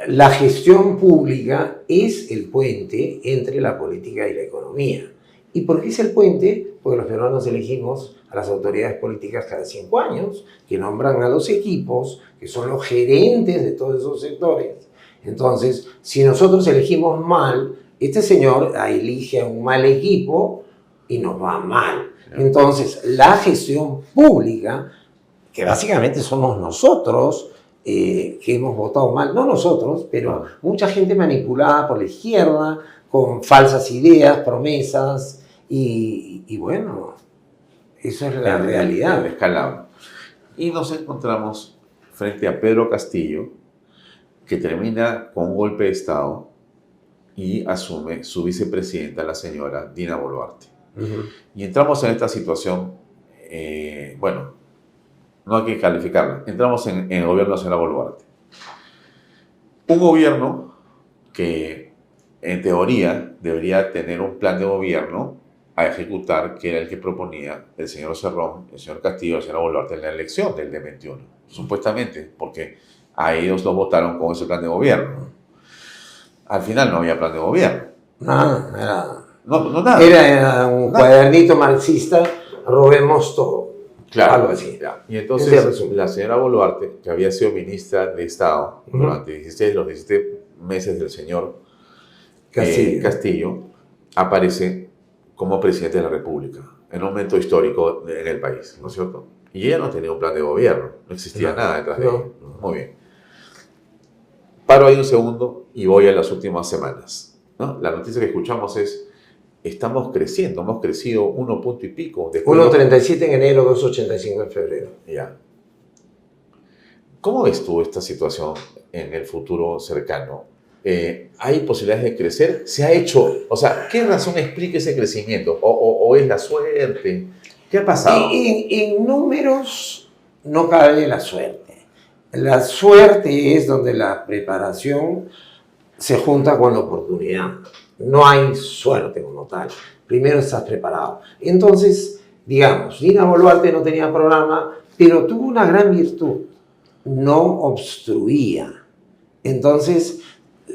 La gestión pública es el puente entre la política y la economía. ¿Y por qué es el puente? Porque los peruanos elegimos a las autoridades políticas cada 5 años, que nombran a los equipos, que son los gerentes de todos esos sectores. Entonces, si nosotros elegimos mal, este señor elige a un mal equipo y nos va mal. Entonces, la gestión pública, que básicamente somos nosotros, que hemos votado mal, no nosotros, pero mucha gente manipulada por la izquierda, con falsas ideas, promesas, y bueno, eso es la realidad. El escalado. Y nos encontramos frente a Pedro Castillo, que termina con un golpe de Estado y asume su vicepresidenta, la señora Dina Boluarte. Y entramos en esta situación, bueno, no hay que calificarla. Entramos en el gobierno de la señora Boluarte. Un gobierno que, en teoría, debería tener un plan de gobierno a ejecutar, que era el que proponía el señor Cerrón, el señor Castillo, el señor Boluarte en la elección del D21, supuestamente, porque a ellos lo votaron con ese plan de gobierno. Al final no había plan de gobierno. Nada. Nada. Era un cuadernito marxista, robemos todo. Claro, algo así. Ya. Y entonces la señora Boluarte, que había sido ministra de Estado durante los 17 meses del señor Castillo, aparece como presidente de la República, en un momento histórico en el país, ¿no es cierto? Y ella no tenía un plan de gobierno, no existía nada detrás de ella. Muy bien. Paro ahí un segundo y voy a las últimas semanas, ¿no? La noticia que escuchamos es: estamos creciendo, hemos crecido 1 punto y pico. 1,37 en enero, 2,85 en febrero. Ya. ¿Cómo ves tú esta situación en el futuro cercano? ¿Hay posibilidades de crecer? ¿Se ha hecho? O sea, ¿qué razón explica ese crecimiento? ¿O es la suerte? ¿Qué ha pasado? En números no cabe la suerte. La suerte es donde la preparación se junta con la oportunidad. No hay suerte como tal. Primero estás preparado. Entonces, digamos, Dina Boluarte no tenía programa, pero tuvo una gran virtud. No obstruía. Entonces,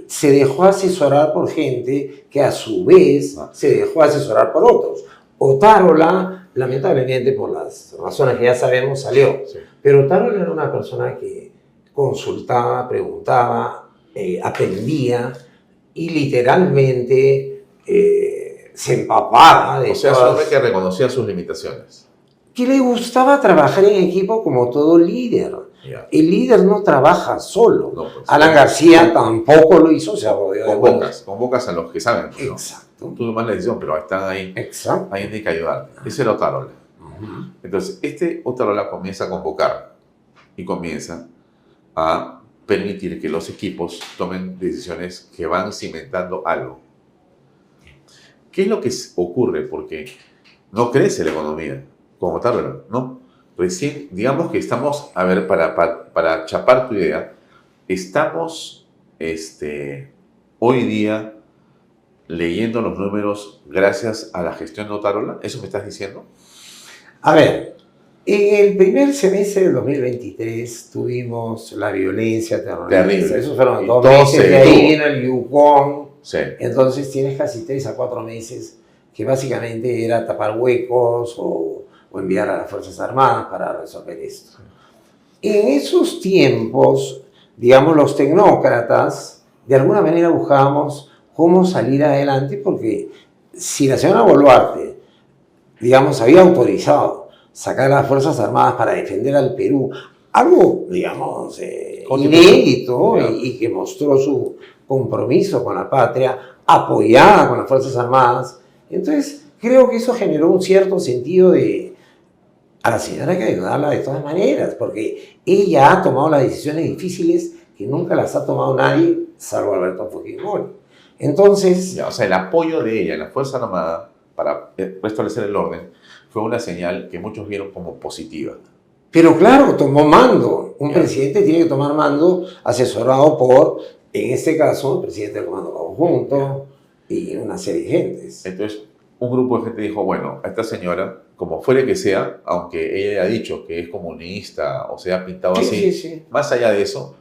se dejó asesorar por gente que a su vez se dejó asesorar por otros. Otárola, lamentablemente por las razones que ya sabemos, salió. Sí. Pero Otárola era una persona que consultaba, preguntaba, aprendía y literalmente se empapaba de... O sea, es un hombre que reconocía sus limitaciones. Que le gustaba trabajar en equipo como todo líder. Yeah. El líder no trabaja solo. No, pues, Alan García tampoco lo hizo, se rodeó de convocas a los que saben. ¿No? Exacto. Tú tomas la decisión, pero están ahí. Exacto. Ahí hay que ayudar. Ese era Otárola. Entonces, Otárola comienza a convocar y comienza a permitir que los equipos tomen decisiones que van cimentando algo. ¿Qué es lo que ocurre? Porque no crece la economía con Otárola, ¿no? Recién, digamos que estamos, a ver, para chapar tu idea, estamos hoy día leyendo los números gracias a la gestión de Otárola. ¿Eso me estás diciendo? A ver, en el primer semestre del 2023 tuvimos la violencia terrorista. Terrible. Esos fueron 2 meses, de ahí vino el Yukon. Sí. Entonces tienes casi 3 a 4 meses que básicamente era tapar huecos o enviar a las Fuerzas Armadas para resolver esto. En esos tiempos, digamos, los tecnócratas, de alguna manera buscábamos cómo salir adelante, porque si la señora Boluarte, digamos, había autorizado sacar a las Fuerzas Armadas para defender al Perú, algo, digamos, inédito y que mostró su compromiso con la patria, apoyada con las Fuerzas Armadas, entonces creo que eso generó un cierto sentido de a la señora hay que ayudarla de todas maneras, porque ella ha tomado las decisiones difíciles que nunca las ha tomado nadie, salvo Alberto Fujimori. Entonces... Ya, o sea, el apoyo de ella en la Fuerza Armada para restablecer el orden fue una señal que muchos vieron como positiva. Pero claro, tomó mando. Un presidente tiene que tomar mando asesorado por, en este caso, el presidente del Comando Conjunto y una serie de gentes. Entonces, un grupo de gente dijo, bueno, a esta señora, como fuere que sea, aunque ella haya dicho que es comunista o se ha pintado así, más allá de eso,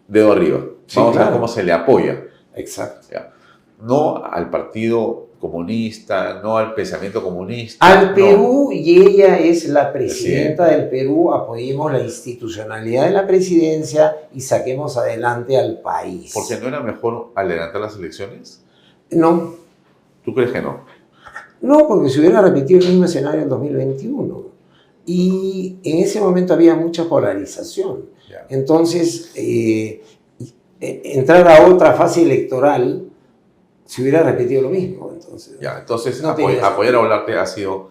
dedo arriba. Vamos a ver cómo se le apoya. Exacto. ¿Ya? No al partido comunista, no al pensamiento comunista. Al Perú, y ella es la presidenta del Perú, apoyemos la institucionalidad de la presidencia y saquemos adelante al país. ¿Porque no era mejor adelantar las elecciones? No. ¿Tú crees que no? No, porque se hubiera repetido el mismo escenario en 2021. Y en ese momento había mucha polarización. Yeah. Entonces, entrar a otra fase electoral se hubiera repetido lo mismo. Entonces no apoyar a Boluarte ha sido,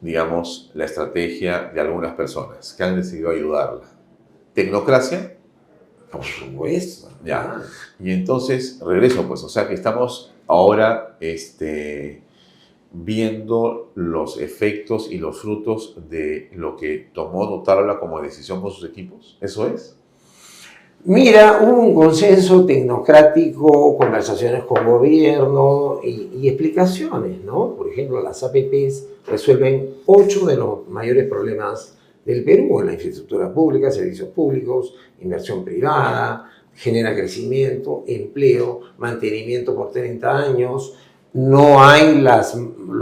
digamos, la estrategia de algunas personas que han decidido ayudarla. ¿Tecnocracia? Por supuesto. Ya. Y entonces, regreso, pues, o sea que estamos ahora viendo los efectos y los frutos de lo que tomó Otárola como decisión con sus equipos. ¿Eso es? Mira, hubo un consenso tecnocrático, conversaciones con gobierno y explicaciones, ¿no? Por ejemplo, las APPs resuelven 8 de los mayores problemas del Perú en la infraestructura pública, servicios públicos, inversión privada, genera crecimiento, empleo, mantenimiento por 30 años. No hay los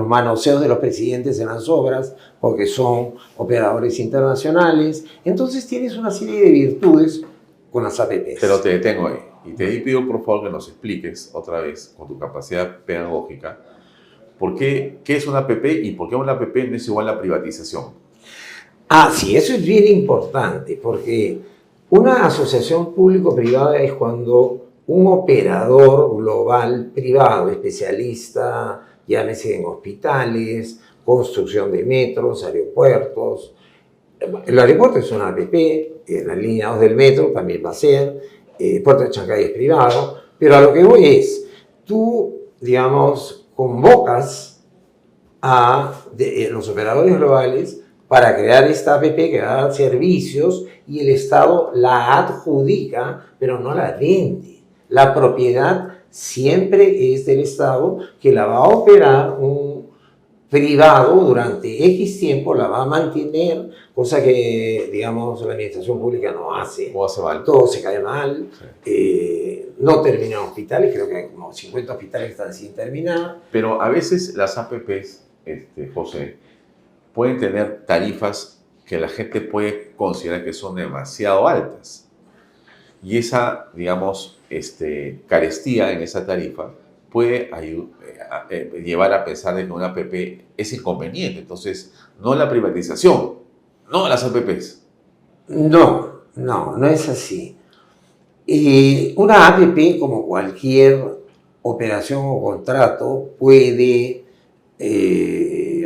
manoseos de los presidentes en las obras porque son operadores internacionales. Entonces tienes una serie de virtudes con las APPs. Pero te detengo ahí. Y te pido, por favor, que nos expliques otra vez, con tu capacidad pedagógica, qué es una APP y por qué una APP no es igual a privatización. Ah, sí, eso es bien importante, porque una asociación público-privada es cuando un operador global privado, especialista, llámese en hospitales, construcción de metros, aeropuertos. El aeropuerto es una APP, la línea 2 del metro también va a ser, Puerto de Chancay es privado, pero a lo que voy es, tú, digamos, convocas a los operadores globales para crear esta APP que va a dar servicios y el Estado la adjudica, pero no la vende. La propiedad siempre es del Estado, que la va a operar un privado durante X tiempo, la va a mantener, cosa que, digamos, la administración pública no hace. O hace mal. Todo se cae mal, no terminan hospitales, creo que hay como 50 hospitales que están sin terminar. Pero a veces las APPs, José, pueden tener tarifas que la gente puede considerar que son demasiado altas. Y esa, digamos, carestía en esa tarifa puede llevar a pensar de que una APP es inconveniente. Entonces, no la privatización, no las APPs. No es así. Una APP, como cualquier operación o contrato, puede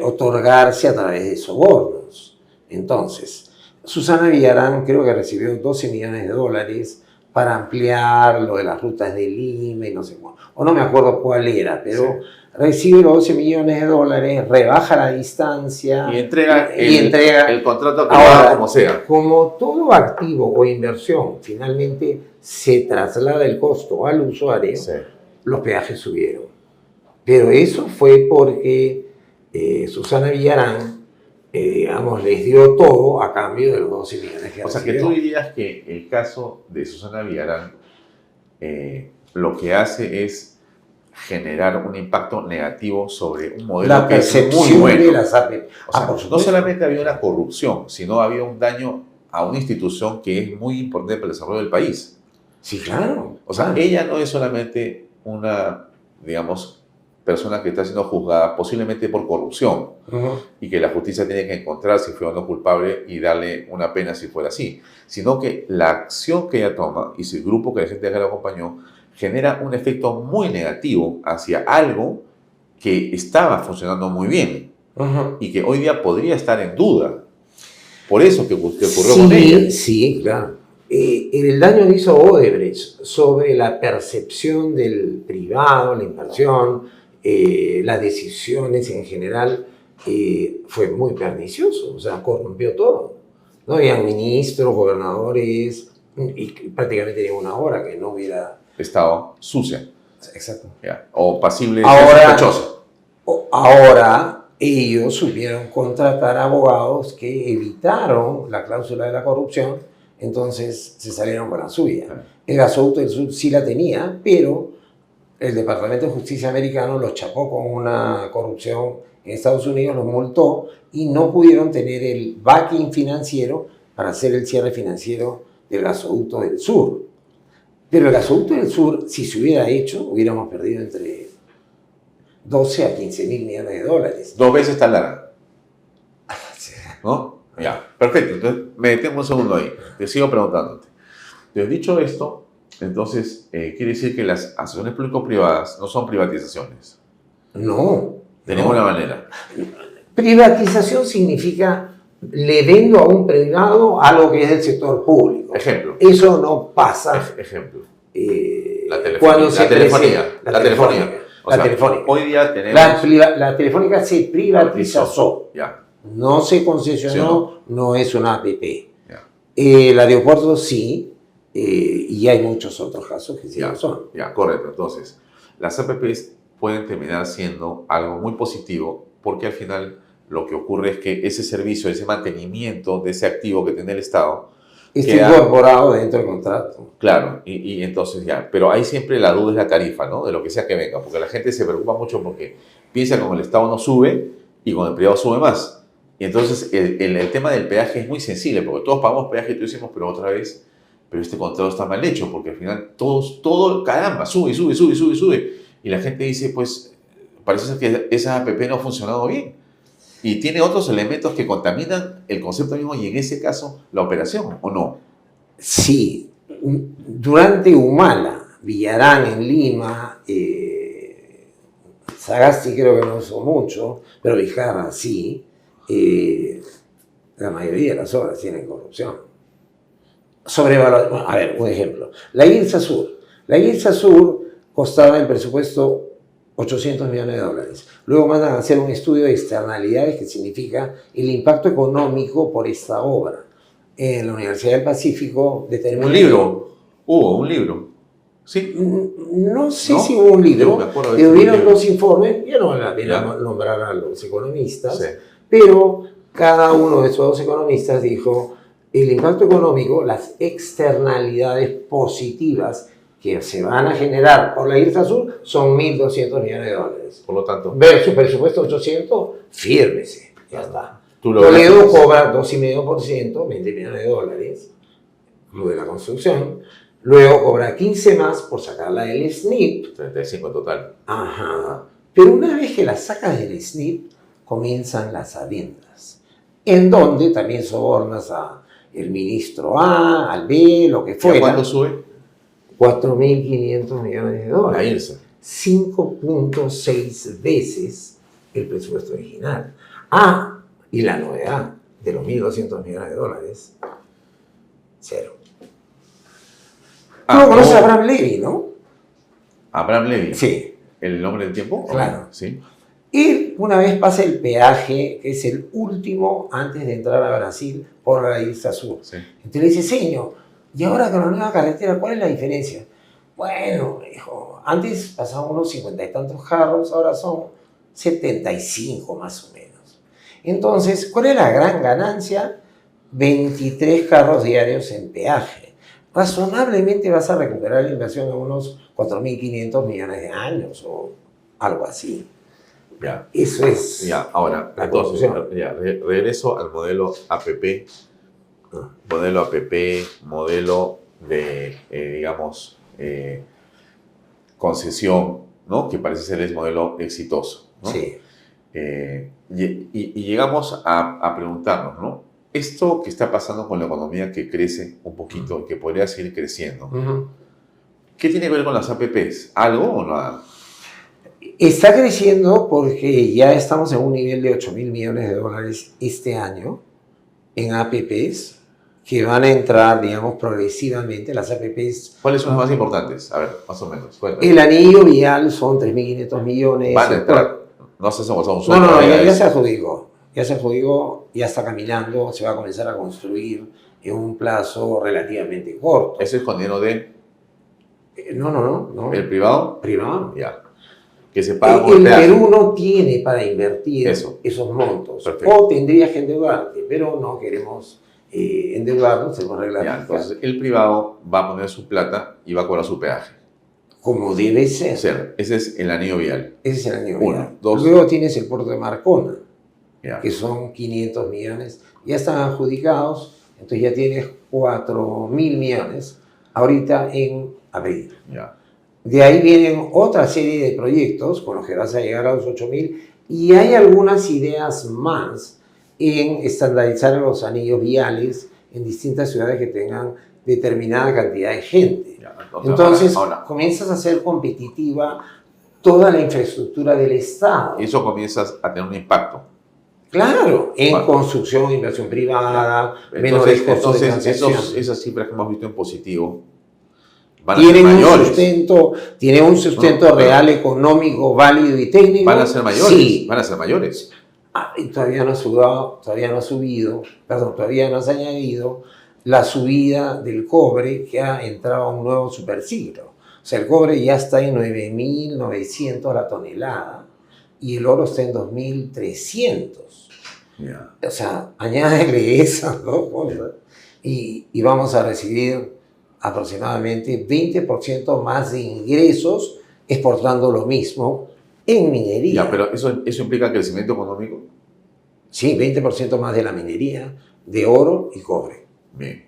otorgarse a través de sobornos. Entonces, Susana Villarán creo que recibió $12 millones para ampliar lo de las rutas de Lima y no sé cuál, o no me acuerdo cuál era, pero recibe los $12 millones, rebaja la distancia y entrega el contrato ahora, como sea. Como todo activo o inversión finalmente se traslada el costo al usuario, los peajes subieron. Pero eso fue porque Susana Villarán, digamos, les dio todo a cambio de los 12 millones que O sea, que tú dirías que el caso de Susana Villarán lo que hace es generar un impacto negativo sobre un modelo que es muy bueno. De las APP. O sea, no solamente ha habido una corrupción, sino ha habido un daño a una institución que es muy importante para el desarrollo del país. Sí, claro. O sea, ella no es solamente una, digamos, persona que está siendo juzgada posiblemente por corrupción y que la justicia tiene que encontrar si fue o no culpable y darle una pena si fuera así, sino que la acción que ella toma y su grupo que la gente que la acompañó genera un efecto muy negativo hacia algo que estaba funcionando muy bien y que hoy día podría estar en duda. Por eso que ocurrió con ella. Sí, claro. El daño que hizo Odebrecht sobre la percepción del privado, la inversión, las decisiones en general, fue muy pernicioso, o sea, corrompió todo. No habían ministros, gobernadores, y prácticamente ninguna hora que no hubiera estado sucia. Exacto. O pasible de sospechosa. Ahora ellos supieron contratar abogados que evitaron la cláusula de la corrupción, entonces se salieron con la suya. El gasoducto del sur sí la tenía, pero el Departamento de Justicia americano los chapó con una corrupción en Estados Unidos, los multó y no pudieron tener el backing financiero para hacer el cierre financiero del gasoducto del sur. Pero el gasoducto del sur, si se hubiera hecho, hubiéramos perdido entre 12 a 15 mil millones de dólares. 2 veces tan larga. ¿No? Ya, perfecto. Entonces, me detengo un segundo ahí. Te sigo preguntándote. Te he dicho esto, entonces, quiere decir que las asociaciones público-privadas no son privatizaciones. No. De ninguna manera. Privatización significa le vendo a un privado algo que es del sector público. Ejemplo. Eso no pasa. Ejemplo. La telefonía. La telefónica. Hoy día tenemos... La telefónica se privatizó. Ya. No se concesionó, no es una APP. El aeropuerto sí, y hay muchos otros casos que sí lo son. Ya, correcto. Entonces, las APPs pueden terminar siendo algo muy positivo porque al final lo que ocurre es que ese servicio, ese mantenimiento de ese activo que tiene el Estado está incorporado dentro del contrato. Claro, y entonces ya, pero hay siempre la duda es la tarifa, ¿no? De lo que sea que venga, porque la gente se preocupa mucho porque piensa que con el Estado no sube y con el privado sube más. Y entonces el tema del peaje es muy sensible, porque todos pagamos peaje y todos decimos, pero otra vez, pero este contrato está mal hecho, porque al final todo, caramba, sube. Y la gente dice, pues, parece ser que esa APP no ha funcionado bien. Y tiene otros elementos que contaminan el concepto mismo y en ese caso la operación, ¿o no? Sí. Durante Humala, Villarán en Lima, Sagasti creo que no usó mucho, pero Vizcarra sí, la mayoría de las obras tienen corrupción. A ver, un ejemplo. La IRSA Sur. La IRSA Sur costaba en presupuesto 800 millones de dólares. Luego mandan a hacer un estudio de externalidades que significa el impacto económico por esta obra. En la Universidad del Pacífico determinó... ¿Un libro? Hubo un libro. ¿Sí? No sé si hubo un libro. Hubieron dos informes. Yo no vale la pena nombrar a los economistas, pero cada uno de esos dos economistas dijo el impacto económico, las externalidades positivas que se van a generar por la IRSA Sur son 1.200 millones de dólares. Por lo tanto, versus presupuesto 800, fírmese, ya está. Toledo cobra 2,5%, 20 millones de dólares, lo de la construcción. Luego cobra 15 más por sacarla del SNIP. 35 en total. Ajá. Pero una vez que la sacas del SNIP, comienzan las adendas, en donde también sobornas al ministro A, al B, lo que fuera. ¿Y a cuánto sube? 4.500 millones de dólares. La IRSA. 5.6 veces el presupuesto original. Y la novedad de los 1.200 millones de dólares, cero. Tú conoces a Abraham Levy, ¿no? Abraham Levy. Sí. ¿El nombre del tiempo? Claro. Sí. Él una vez pasa el peaje, que es el último antes de entrar a Brasil por la IRSA Sur. Sí. Entonces le dice, señor, y ahora con la nueva carretera, ¿cuál es la diferencia? Bueno, dijo, antes pasaban unos 50 y tantos carros, ahora son 75 más o menos. Entonces, ¿cuál es la gran ganancia? 23 carros diarios en peaje. Razonablemente vas a recuperar la inversión en unos 4.500 millones de años o algo así. Ya. Eso es. Ya, ahora, entonces, regreso al modelo APP. Modelo APP, modelo de, digamos, concesión, ¿no? Que parece ser el modelo exitoso, ¿no? Sí. Y llegamos a preguntarnos, ¿no? Esto que está pasando con la economía que crece un poquito, que podría seguir creciendo, ¿qué tiene que ver con las APPs? ¿Algo o nada? Está creciendo porque ya estamos en un nivel de 8.000 millones de dólares este año en APPs que van a entrar, digamos, progresivamente. Las APPs... ¿Cuáles son las más importantes? A ver, más o menos. Cuéntame. El anillo vial son 3.500 millones. Van a entrar. No sé si somos un sueldo. No, ya se adjudicó. Ya se adjudicó, ya está caminando, se va a comenzar a construir en un plazo relativamente corto. ¿Eso es con dinero de...? No. ¿El privado? Privado. Ya. Que se paga el Perú no tiene para invertir esos montos. Perfecto. O tendrías que endeudarte, pero no queremos endeudarnos, tenemos reglas. Ya, entonces el privado va a poner su plata y va a cobrar su peaje. Como debe ser. Ese es el anillo vial. Ese es el anillo vial. 1, 2. Luego tienes el puerto de Marcona, ya, que son 500 millones. Ya están adjudicados, entonces ya tienes 4.000 millones ahorita en abril. Ya. De ahí vienen otra serie de proyectos con los que vas a llegar a los 8.000 y hay algunas ideas más en estandarizar los anillos viales en distintas ciudades que tengan determinada cantidad de gente. Ya, entonces comienzas a hacer competitiva toda la infraestructura del Estado. Y eso comienzas a tener un impacto. Claro, en construcción, inversión privada, menores costos de financiación. Esas cifras que hemos visto en positivo tienen un sustento real, económico, válido y técnico. ¿Van a ser mayores? Sí. ¿Van a ser mayores? Y todavía no ha subido, todavía no has añadido la subida del cobre, que ha entrado a un nuevo superciclo. O sea, el cobre ya está en 9.900 la tonelada y el oro está en 2.300. Yeah. O sea, añádele esas dos cosas y vamos a recibir aproximadamente 20% más de ingresos exportando lo mismo en minería. Ya, pero ¿eso implica crecimiento económico? Sí, 20% más de la minería, de oro y cobre. Bien.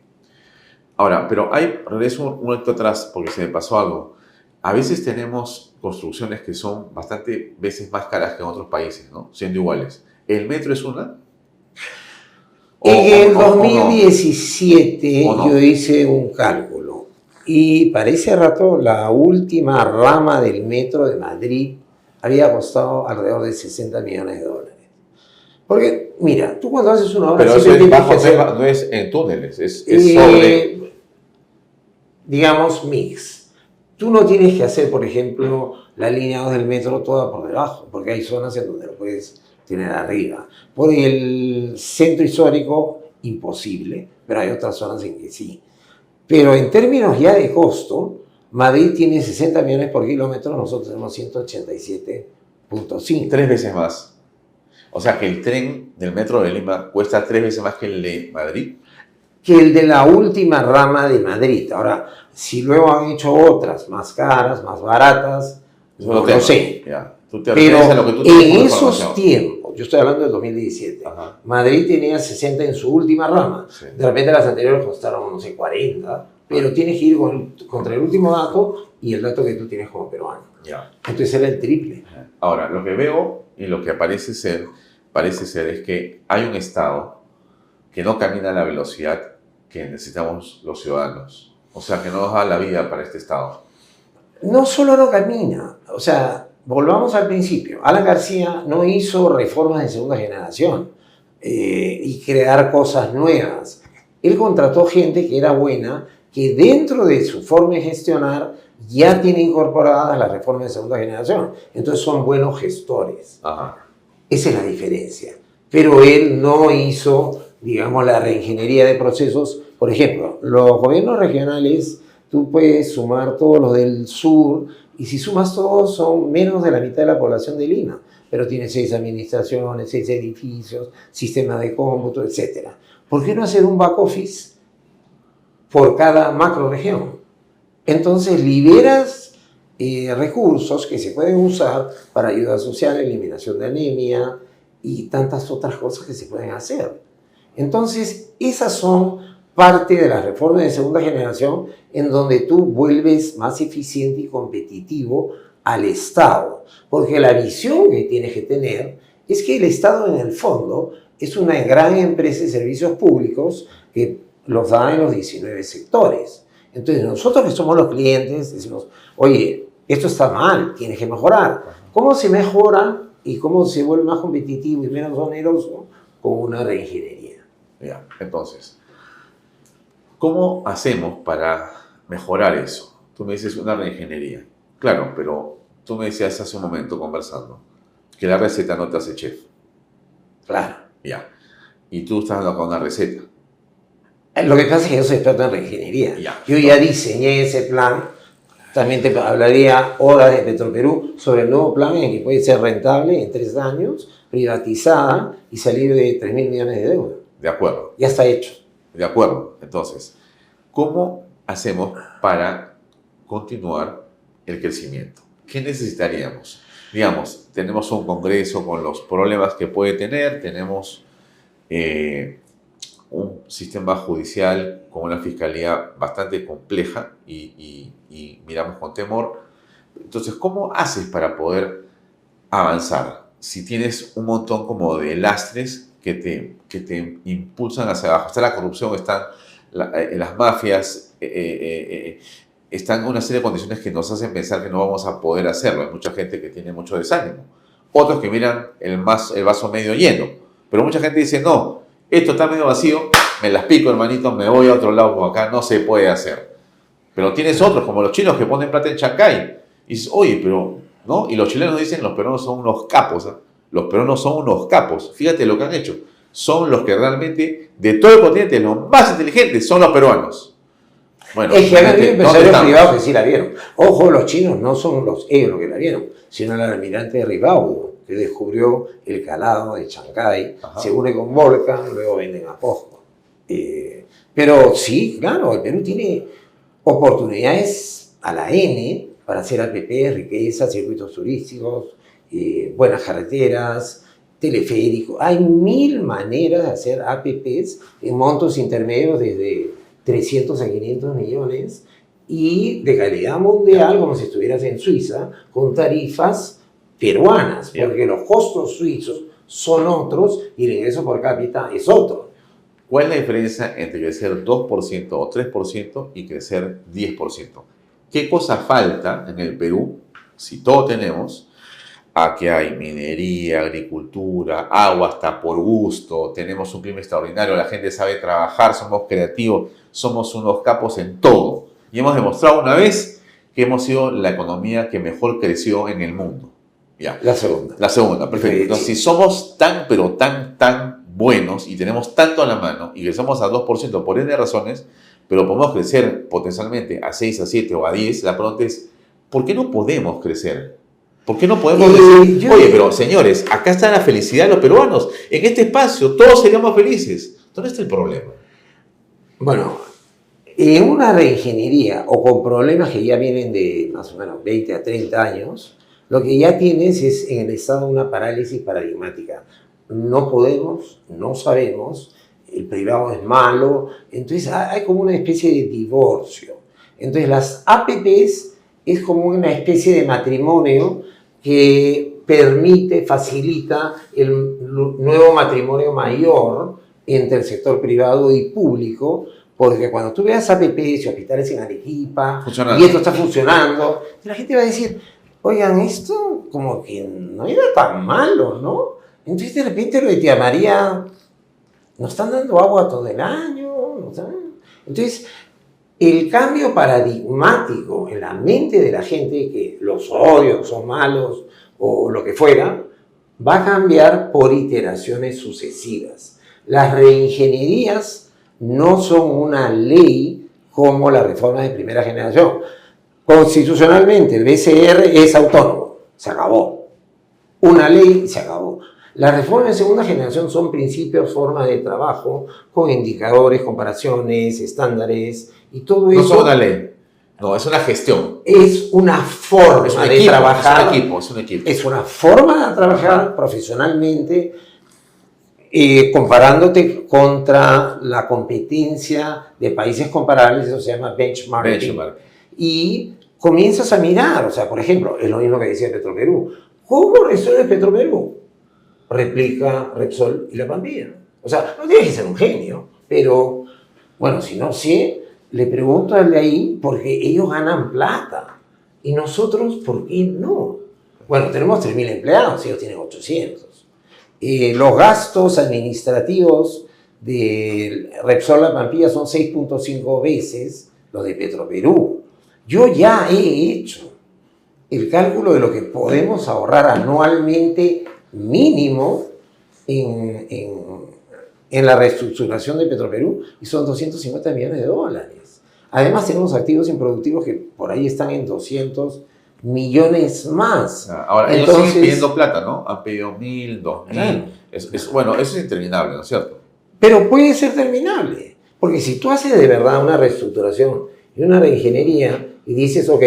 Ahora, pero regreso un momento atrás porque se me pasó algo. A veces tenemos construcciones que son bastante veces más caras que en otros países, ¿no? Siendo iguales. ¿El metro es una? En el 2017 ¿O no? yo hice un cálculo y para ese rato la última rama del metro de Madrid había costado alrededor de 60 millones de dólares. Porque, mira, tú cuando haces una obra... Pero eso es bajo, no es en túneles, es sobre... Digamos, mix. Tú no tienes que hacer, por ejemplo, la línea 2 del metro toda por debajo, porque hay zonas en donde lo puedes tener arriba. Por el centro histórico, imposible, pero hay otras zonas en que sí. Pero en términos ya de costo, Madrid tiene 60 millones por kilómetro, nosotros tenemos 187.5. 3 veces más. O sea que el tren del metro de Lima cuesta 3 veces más que el de Madrid. Que el de la última rama de Madrid. Ahora, si luego han hecho otras más caras, más baratas, no lo sé. Ya. Tú te Pero a lo que tú tienes en por esos información. tiempos, yo estoy hablando del 2017, Ajá. Madrid tenía 60 en su última rama. Sí. De repente las anteriores costaron, no sé, 40, pero tienes que ir contra el último dato y el dato que tú tienes como peruano. Ya. Entonces era el triple. Ahora, lo que veo y lo que parece ser es que hay un Estado que no camina a la velocidad que necesitamos los ciudadanos. O sea, que no nos da la vida para este Estado. No solo no camina, o sea, volvamos al principio. Alan García no hizo reformas de segunda generación y crear cosas nuevas. Él contrató gente que era buena, que dentro de su forma de gestionar ya tiene incorporadas las reformas de segunda generación. Entonces son buenos gestores. Ajá. Esa es la diferencia. Pero él no hizo, digamos, la reingeniería de procesos. Por ejemplo, los gobiernos regionales, tú puedes sumar todos los del sur, y si sumas todos son menos de la mitad de la población de Lima, pero tiene 6 administraciones, 6 edificios, sistemas de cómputo, etc. ¿Por qué no hacer un back office por cada macroregión? Entonces liberas recursos que se pueden usar para ayuda social, eliminación de anemia y tantas otras cosas que se pueden hacer. Entonces, esas son parte de las reformas de segunda generación en donde tú vuelves más eficiente y competitivo al Estado. Porque la visión que tienes que tener es que el Estado en el fondo es una gran empresa de servicios públicos que los da en los 19 sectores. Entonces nosotros que somos los clientes decimos, oye, esto está mal, tienes que mejorar. ¿Cómo se mejora y cómo se vuelve más competitivo y menos oneroso? Con una reingeniería. Ya, entonces, ¿cómo hacemos para mejorar eso? Tú me dices una reingeniería. Claro, pero tú me decías hace un momento conversando que la receta no te hace chef. Claro. Ya. Y tú estás dando acá una receta. Lo que pasa es que yo soy experto en reingeniería. Ya. Yo ya diseñé ese plan. También te hablaría horas de Petroperú sobre el nuevo plan en que puede ser rentable en 3 años, privatizada y salir de 3.000 millones de deuda. De acuerdo. Ya está hecho. De acuerdo. Entonces, ¿cómo hacemos para continuar el crecimiento? ¿Qué necesitaríamos? Digamos, tenemos un Congreso con los problemas que puede tener, tenemos un sistema judicial con una fiscalía bastante compleja y miramos con temor. Entonces, ¿cómo haces para poder avanzar si tienes un montón como de lastres que te impulsan hacia abajo? Está la corrupción, están las mafias, están una serie de condiciones que nos hacen pensar que no vamos a poder hacerlo. Hay mucha gente que tiene mucho desánimo. Otros que miran el vaso medio lleno. Pero mucha gente dice, no, esto está medio vacío, me las pico, hermanito, me voy a otro lado, porque acá no se puede hacer. Pero tienes otros, como los chinos que ponen plata en Chancay. Y dices, oye, pero, ¿no? Y los chilenos dicen, los peruanos son unos capos, ¿eh? Los peruanos son unos capos. Fíjate lo que han hecho. son los que realmente, de todo el continente, los más inteligentes son los peruanos. Bueno, es que han habido empresarios privados que sí la vieron. Ojo, los chinos no son ellos los que la vieron, sino el almirante Ribaudo, que descubrió el calado de Chancay, se une con Volcan, luego venden a Posco. Pero sí, claro, el Perú tiene oportunidades a la N para hacer APP, riqueza, circuitos turísticos, buenas carreteras, teleféricos. Hay 1000 maneras de hacer APPs en montos intermedios desde 300 a 500 millones y de calidad mundial, como si estuvieras en Suiza, con tarifas peruanas, porque los costos suizos son otros y el ingreso por cápita es otro. ¿Cuál es la diferencia entre crecer 2% o 3% y crecer 10%? ¿Qué cosa falta en el Perú, si todo tenemos, a que hay minería, agricultura, agua hasta por gusto, tenemos un clima extraordinario, la gente sabe trabajar, somos creativos, somos unos capos en todo? Y hemos demostrado una vez que hemos sido la economía que mejor creció en el mundo. Ya. La segunda. La segunda, perfecto. Entonces, si somos tan, pero tan buenos y tenemos tanto a la mano y crecemos a 2% por N de razones, pero podemos crecer potencialmente a 6, a 7 o a 10, la pregunta es, ¿por qué no podemos crecer? ¿Por qué no podemos decir, oye, pero señores, acá está la felicidad de los peruanos, en este espacio todos seríamos felices? ¿Dónde está el problema? Bueno, en una reingeniería o con problemas que ya vienen de más o menos 20 a 30 años, lo que ya tienes es en el estado una parálisis paradigmática. No podemos, no sabemos, el privado es malo, entonces hay como una especie de divorcio. Entonces las APPs es como una especie de matrimonio que permite, facilita el nuevo matrimonio mayor entre el sector privado y público, porque cuando tú veas APPs y hospitales en Arequipa, y esto está funcionando, la gente va a decir, oigan, esto como que no era tan malo, ¿no? Entonces de repente lo de Tía María, nos están dando agua todo el año, ¿no? Entonces el cambio paradigmático en la mente de la gente, que los odios son malos o lo que fuera, va a cambiar por iteraciones sucesivas. Las reingenierías no son una ley como las reformas de primera generación. Constitucionalmente el BCR es autónomo, se acabó. Una ley, se acabó. Las reformas de segunda generación son principios, formas de trabajo, con indicadores, comparaciones, estándares y todo eso. No es una ley, no, es una gestión. Es una forma de trabajar. Es un equipo. Es una forma de trabajar profesionalmente, comparándote contra la competencia de países comparables, eso se llama benchmarking. Y comienzas a mirar, o sea, por ejemplo, es lo mismo que decía Petroperú. ¿Cómo resuelve Petroperú? Replica Repsol y La Pampilla. O sea, no tienes que ser un genio, pero, bueno, si no sé, le pregunto al de ahí porque ellos ganan plata. Y nosotros, ¿por qué no? Bueno, tenemos 3.000 empleados, ellos tienen 800. Los gastos administrativos de Repsol La Pampilla son 6.5 veces los de Petroperú. Yo ya he hecho el cálculo de lo que podemos ahorrar anualmente mínimo en la reestructuración de Petroperú y son 250 millones de dólares. Además tenemos activos improductivos que por ahí están en 200 millones más. Ahora, ellos siguen pidiendo plata, ¿no? Han pedido 1.000, 2.000. Bueno, eso es interminable, ¿no es cierto? Pero puede ser terminable, porque si tú haces de verdad una reestructuración y una reingeniería y dices, ok,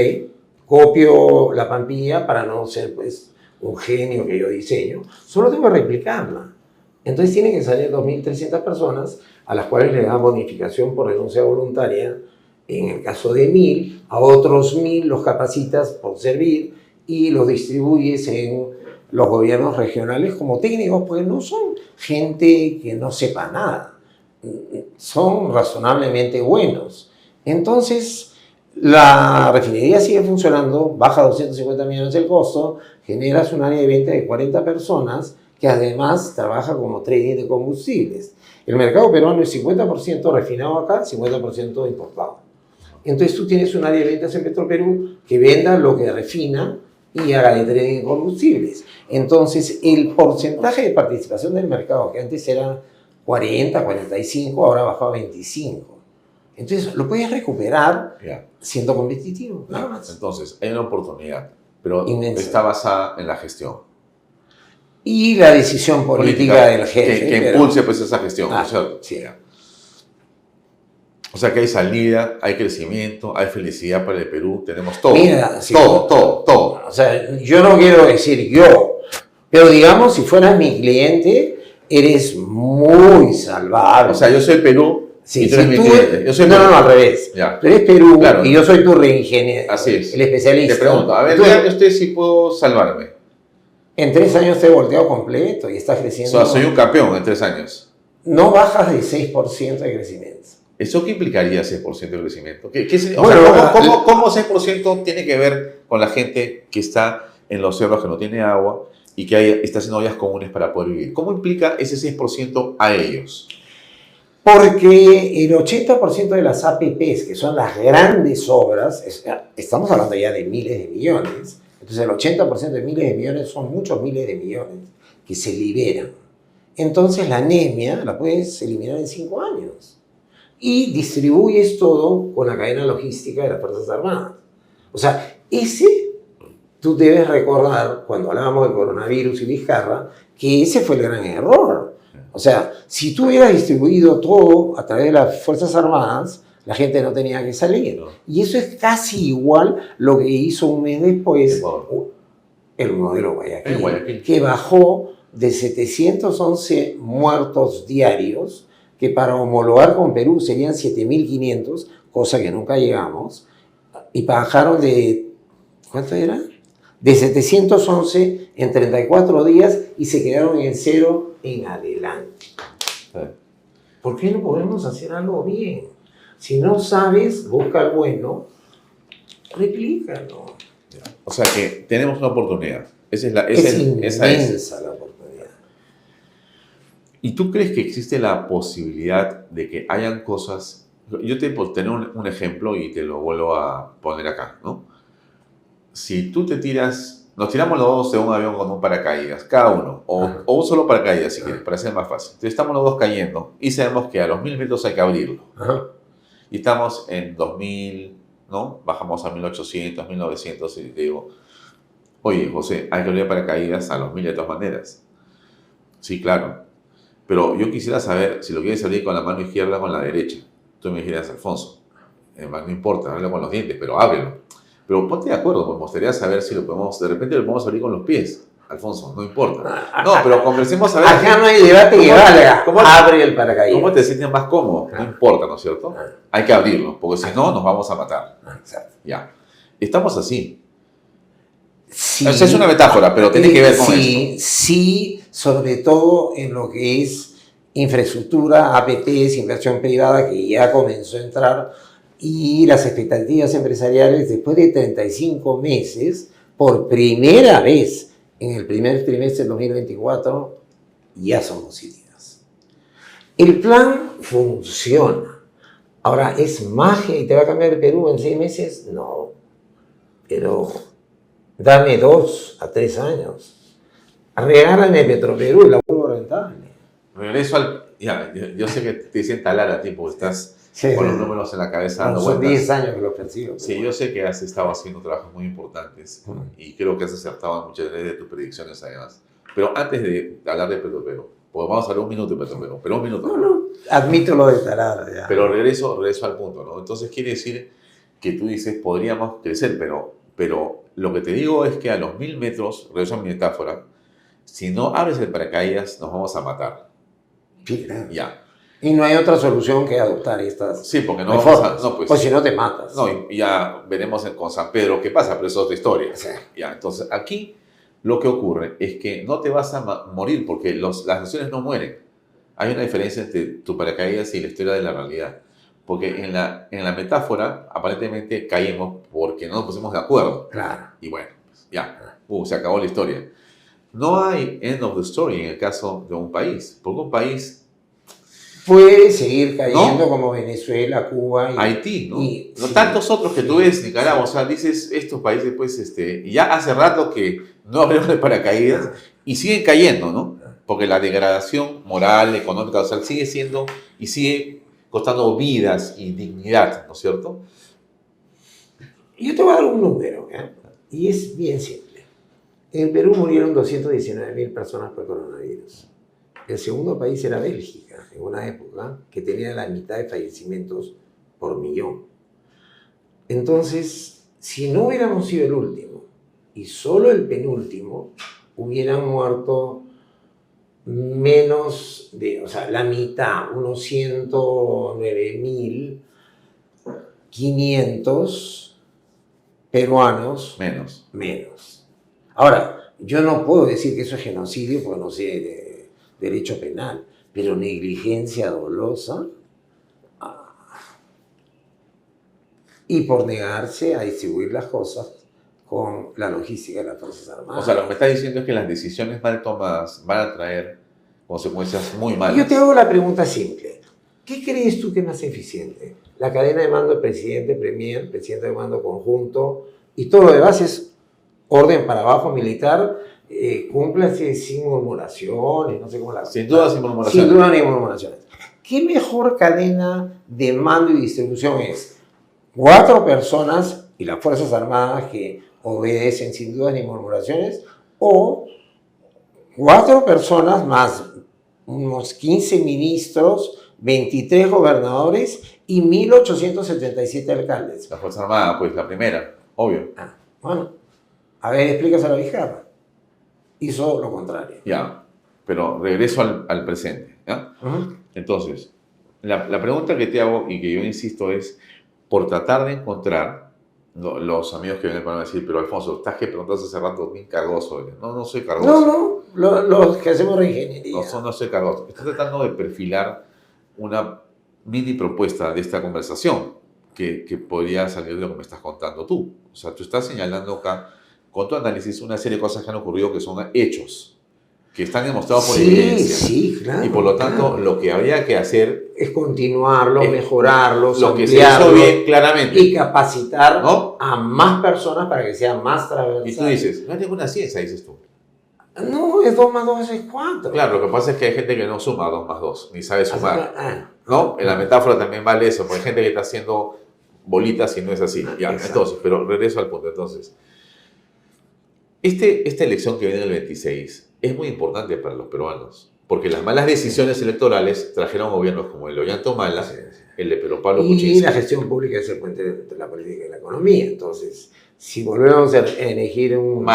copio La Pampilla para no ser pues un genio que yo diseño, solo tengo que replicarla. Entonces tienen que salir 2.300 personas a las cuales le dan bonificación por renuncia voluntaria. En el caso de 1.000, a otros 1.000 los capacitas por servir y los distribuyes en los gobiernos regionales como técnicos, porque no son gente que no sepa nada, son razonablemente buenos. Entonces, la refinería sigue funcionando, baja 250 millones el costo, generas un área de venta de 40 personas que además trabaja como trading de combustibles. El mercado peruano es 50% refinado acá, 50% importado. Entonces tú tienes un área de ventas en Petroperú que venda lo que refina y haga de trading de combustibles. Entonces el porcentaje de participación del mercado, que antes era 40, 45, ahora bajó a 25. Entonces, lo puedes recuperar siendo competitivo, nada más. Entonces, hay una oportunidad, pero inmensa. Está basada en la gestión. Y la decisión política del jefe. Que impulse pues esa gestión. Sí. O sea que hay salida, hay crecimiento, hay felicidad para el Perú, tenemos todo. Mira, sí, todo. O sea, yo no quiero decir yo, pero digamos, si fueras mi cliente, eres muy salvable. O sea, yo soy Perú y tú eres mi cliente. Yo soy no, Perú. no, al revés. Ya. Tú eres Perú Claro. y yo soy tu reingeniero. Así es. El especialista. Te pregunto, a ver, dígame usted si puedo salvarme. En 3 años te he volteado completo y estás creciendo. O sea, soy un campeón en 3 años. No bajas de 6% de crecimiento. ¿Eso qué implicaría 6% de crecimiento? Bueno, ¿Cómo 6% tiene que ver con la gente que está en los cerros, que no tiene agua y que está haciendo ollas comunes para poder vivir? ¿Cómo implica ese 6% a ellos? Porque el 80% de las APPs, que son las grandes obras, estamos hablando ya de miles de millones, entonces el 80% de miles de millones son muchos miles de millones que se liberan. Entonces la anemia la puedes eliminar en 5 años. Y distribuyes todo con la cadena logística de las Fuerzas Armadas. O sea, tú debes recordar, cuando hablábamos de coronavirus y Vizcarra, que ese fue el gran error. O sea, si tú hubieras distribuido todo a través de las Fuerzas Armadas, la gente no tenía que salir. Y eso es casi igual lo que hizo un mes después el modelo Guayaquil, que bajó de 711 muertos diarios, que para homologar con Perú serían 7.500, cosa que nunca llegamos, y bajaron de, ¿cuánto era? De 711 en 34 días y se quedaron en 0 en adelante. ¿Por qué no podemos hacer algo bien? Si no sabes, busca el bueno, replícalo. O sea que tenemos una oportunidad. Es inmensa la oportunidad. ¿Y tú crees que existe la posibilidad de que hayan cosas? Yo te puedo tener un ejemplo y te lo vuelvo a poner acá, ¿no? Si tú te tiras, nos tiramos los dos de un avión con un paracaídas, cada uno, o un solo paracaídas si quieres, para ser más fácil. Entonces estamos los dos cayendo y sabemos que a los 1000 metros hay que abrirlo. Y estamos en 2000, ¿no? Bajamos a 1800, 1900 y te digo, oye, José, hay que abrir paracaídas a los 1000 de todas maneras. Sí, claro. Pero yo quisiera saber si lo quieres abrir con la mano izquierda o con la derecha. Tú me dijeras, Alfonso, no importa, ábrelo con los dientes, pero ábrelo. Pero ponte de acuerdo, me gustaría saber si lo podemos, de repente lo podemos abrir con los pies. Alfonso, no importa. No, pero conversemos a ver. Acá no hay debate que valga. Abre el paracaídas. ¿Cómo te sientes más cómodo? No importa, ¿no es cierto? Hay que abrirlo, porque si no, nos vamos a matar. Ya. Estamos así. Sí, o sea, es una metáfora, pero tiene que ver con esto. Sí, sobre todo en lo que es infraestructura, APPs, inversión privada, que ya comenzó a entrar, y las expectativas empresariales después de 35 meses, por primera vez en el primer trimestre del 2024, ya son positivas. El plan funciona. Ahora, ¿es magia y te va a cambiar el Perú en 6 meses? No, pero dame 2 a 3 años. Regálame Petroperú y la vuelvo rentable. Regreso al... Ya, yo sé que te dicen talar a ti porque estás con los números en la cabeza dando son vueltas. 10 años que los persigo. Sí, yo sé que has estado haciendo trabajos muy importantes y creo que has acertado en muchas de tus predicciones además. Pero antes de hablar de Petroperú, pues vamos a hablar un minuto de Petroperú, pero un minuto. No, admito lo de talar. Ya. Pero regreso al punto, ¿no? Entonces quiere decir que tú dices, podríamos crecer, pero lo que te digo es que a los 1000 metros, regreso a mi metáfora, si no abres el paracaídas, nos vamos a matar. Sí, claro. Ya. Y no hay otra solución que adoptar estas. Sí, porque no reformas. vamos a, no, pues si no te matas. No, y ya veremos con San Pedro qué pasa, pero eso es otra historia. Sí. Ya, entonces aquí lo que ocurre es que no te vas a morir porque las naciones no mueren. Hay una diferencia entre tu paracaídas y la historia de la realidad. Porque en la metáfora aparentemente caímos porque no nos pusimos de acuerdo. Claro. Y bueno, ya, se acabó la historia. No hay end of the story en el caso de un país, porque un país puede seguir cayendo como Venezuela, Cuba y Haití, ¿no? Tantos otros que tú ves, Nicaragua, o sea, dices estos países, pues, ya hace rato que no abrieron de paracaídas y siguen cayendo, ¿no? Porque la degradación moral, económica, social sigue siendo y sigue costando vidas y dignidad, ¿no es cierto? Yo te voy a dar un número, ¿eh? Y es bien simple. En Perú murieron 219.000 personas por coronavirus. El segundo país era Bélgica, en una época que tenía la mitad de fallecimientos por millón. Entonces, si no hubiéramos sido el último y solo el penúltimo, hubieran muerto menos de, o sea, la mitad, unos 109.500 peruanos. Menos. Ahora, yo no puedo decir que eso es genocidio porque no sé de derecho penal, pero negligencia dolosa y por negarse a distribuir las cosas con la logística de las Fuerzas Armadas. O sea, lo que me está diciendo es que las decisiones mal tomadas van a traer consecuencias muy malas. Yo te hago la pregunta simple. ¿Qué crees tú que es más eficiente? La cadena de mando del presidente, premier, presidente de mando conjunto y todo lo demás es orden para abajo militar, cúmplase sin murmuraciones, no sé cómo la... Sin duda sin murmuraciones. Sin duda ni murmuraciones. ¿Qué mejor cadena de mando y distribución es? 4 personas y las Fuerzas Armadas que obedecen sin dudas ni murmuraciones, o 4 personas más unos 15 ministros, 23 gobernadores y 1.877 alcaldes. La Fuerza Armada, pues la primera, obvio. Bueno, a ver, explícaselo a Vizcarra. Hizo lo contrario. Ya, pero regreso al presente. ¿Ya? Entonces, la pregunta que te hago y que yo insisto es, por tratar de encontrar, los amigos que vienen van a decir, pero Alfonso, estás que preguntaste hace rato, bien cargoso. No soy cargoso. No, los que hacemos reingeniería. No soy cargoso. Estoy tratando de perfilar una mini propuesta de esta conversación que podría salir de lo que me estás contando tú. O sea, tú estás señalando acá, con tu análisis, una serie de cosas que han ocurrido que son hechos, que están demostrados por evidencia. Sí, claro. Y por lo tanto, lo que habría que hacer es continuarlo, mejorarlo, lo que se hizo bien claramente. Y capacitar a más personas para que sean más transversales. Y tú dices, no hay ninguna ciencia, dices tú. No, es 2 más 2 es 4. Claro, lo que pasa es que hay gente que no suma 2 más 2, ni sabe sumar. ¿No? En la metáfora también vale eso, porque hay gente que está haciendo bolitas y no es así. Ya, entonces, pero regreso al punto. Entonces, esta elección que viene el 26 es muy importante para los peruanos, porque las malas decisiones electorales trajeron gobiernos como el de Ollanta-Humala, el de Pedro Pablo Kuczynski. Y la gestión pública es el puente entre la política y la economía. Entonces, si volvemos a elegir un...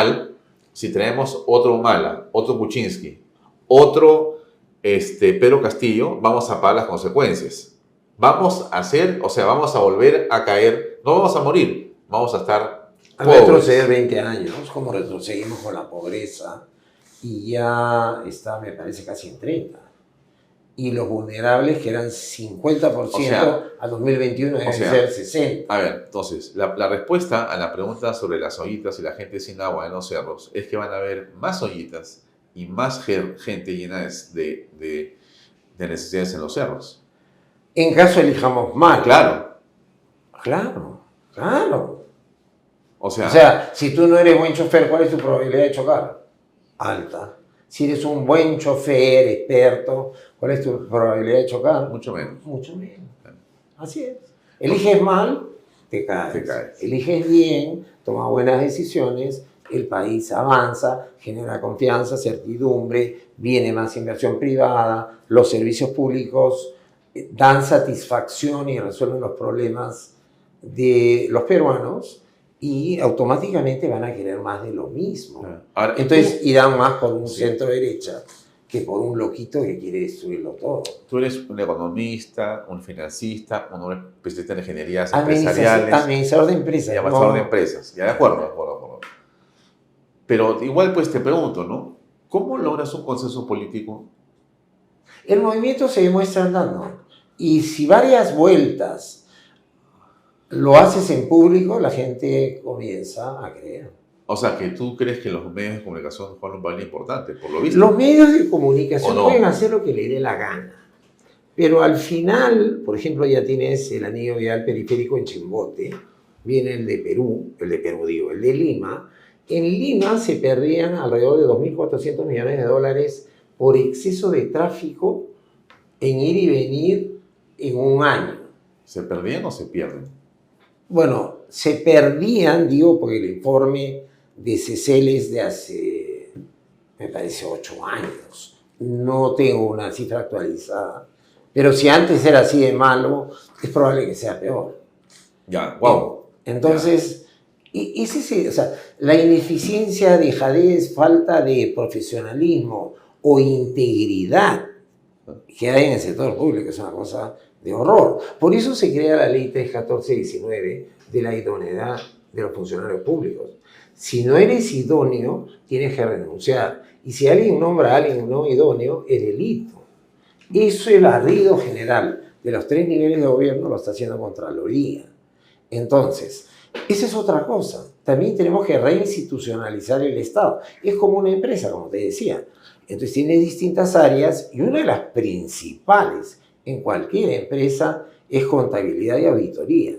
Si traemos otro Humala, otro Kuczynski, otro Pedro Castillo, vamos a pagar las consecuencias. Vamos a volver a caer, no vamos a morir, vamos a estar pobres. Retroceder 20 años, como retrocedimos con la pobreza, y ya está, me parece, casi en 30. Y los vulnerables, que eran 50%, a 2021 deben ser 60%. A ver, entonces, la respuesta a la pregunta sobre las ollitas y la gente sin agua en los cerros es que van a haber más ollitas y más gente llena de necesidades en los cerros. En caso elijamos mal. Claro. O sea, si tú no eres buen chofer, ¿cuál es tu probabilidad de chocar? Alta. Si eres un buen chofer, experto, ¿cuál es tu probabilidad de chocar? Mucho menos. Mucho menos. Así es. Eliges mal, te caes. Eliges bien, toma buenas decisiones, el país avanza, genera confianza, certidumbre, viene más inversión privada, los servicios públicos dan satisfacción y resuelven los problemas de los peruanos, y automáticamente van a querer más de lo mismo. Ahora, entonces irán más por un centro derecha que por un loquito que quiere destruirlo todo. Tú eres un economista, un financista, un especialista en ingenierías empresariales. Administrador de empresas. Administrador de empresas. Ya, de acuerdo. Pero igual pues te pregunto, ¿no? ¿Cómo logras un consenso político? El movimiento se demuestra andando. Y si varias vueltas lo haces en público, la gente comienza a creer. O sea, que tú crees que los medios de comunicación juegan un papel importante, por lo visto. Los medios de comunicación pueden hacer lo que le dé la gana. Pero al final, por ejemplo, ya tienes el anillo vial periférico en Chimbote, viene el de Lima. En Lima se perdían alrededor de $2.400 millones por exceso de tráfico en ir y venir en un año. ¿Se perdían o se pierden? Bueno, se perdían, digo, porque el informe de CECEL es de hace, me parece, 8 años. No tengo una cifra actualizada. Pero si antes era así de malo, es probable que sea peor. Ya, wow. Entonces, o sea, la ineficiencia, dejadez, falta de profesionalismo o integridad que hay en el sector público es una cosa de horror. Por eso se crea la ley 314-19 de la idoneidad de los funcionarios públicos. Si no eres idóneo, tienes que renunciar. Y si alguien nombra a alguien no idóneo, es delito. Eso el ardido general de los 3 niveles de gobierno lo está haciendo Contraloría. Entonces, esa es otra cosa. También tenemos que reinstitucionalizar el Estado. Es como una empresa, como te decía. Entonces tiene distintas áreas y una de las principales en cualquier empresa es contabilidad y auditoría.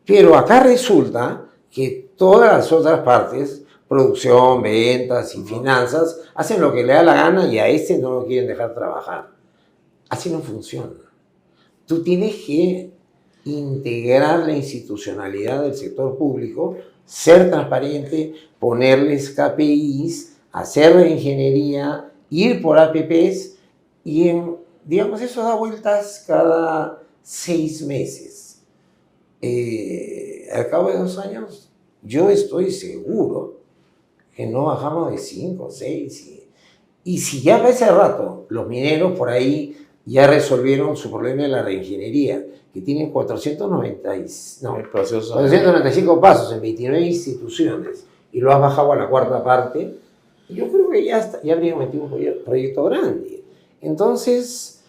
Pero acá resulta que todas las otras partes, producción, ventas y finanzas, hacen lo que le da la gana y a este no lo quieren dejar trabajar. Así no funciona. Tú tienes que integrar la institucionalidad del sector público, ser transparente, ponerles KPIs, hacer reingeniería, ir por APPs y digamos, eso da vueltas cada 6 meses. Al cabo de 2 años, yo estoy seguro que no bajamos de 5, 6. Y si ya para ese rato los mineros por ahí ya resolvieron su problema de la reingeniería, que tienen 495 pasos en 29 instituciones y lo has bajado a la 4ª parte, yo creo que ya habría metido un proyecto grande. Entonces,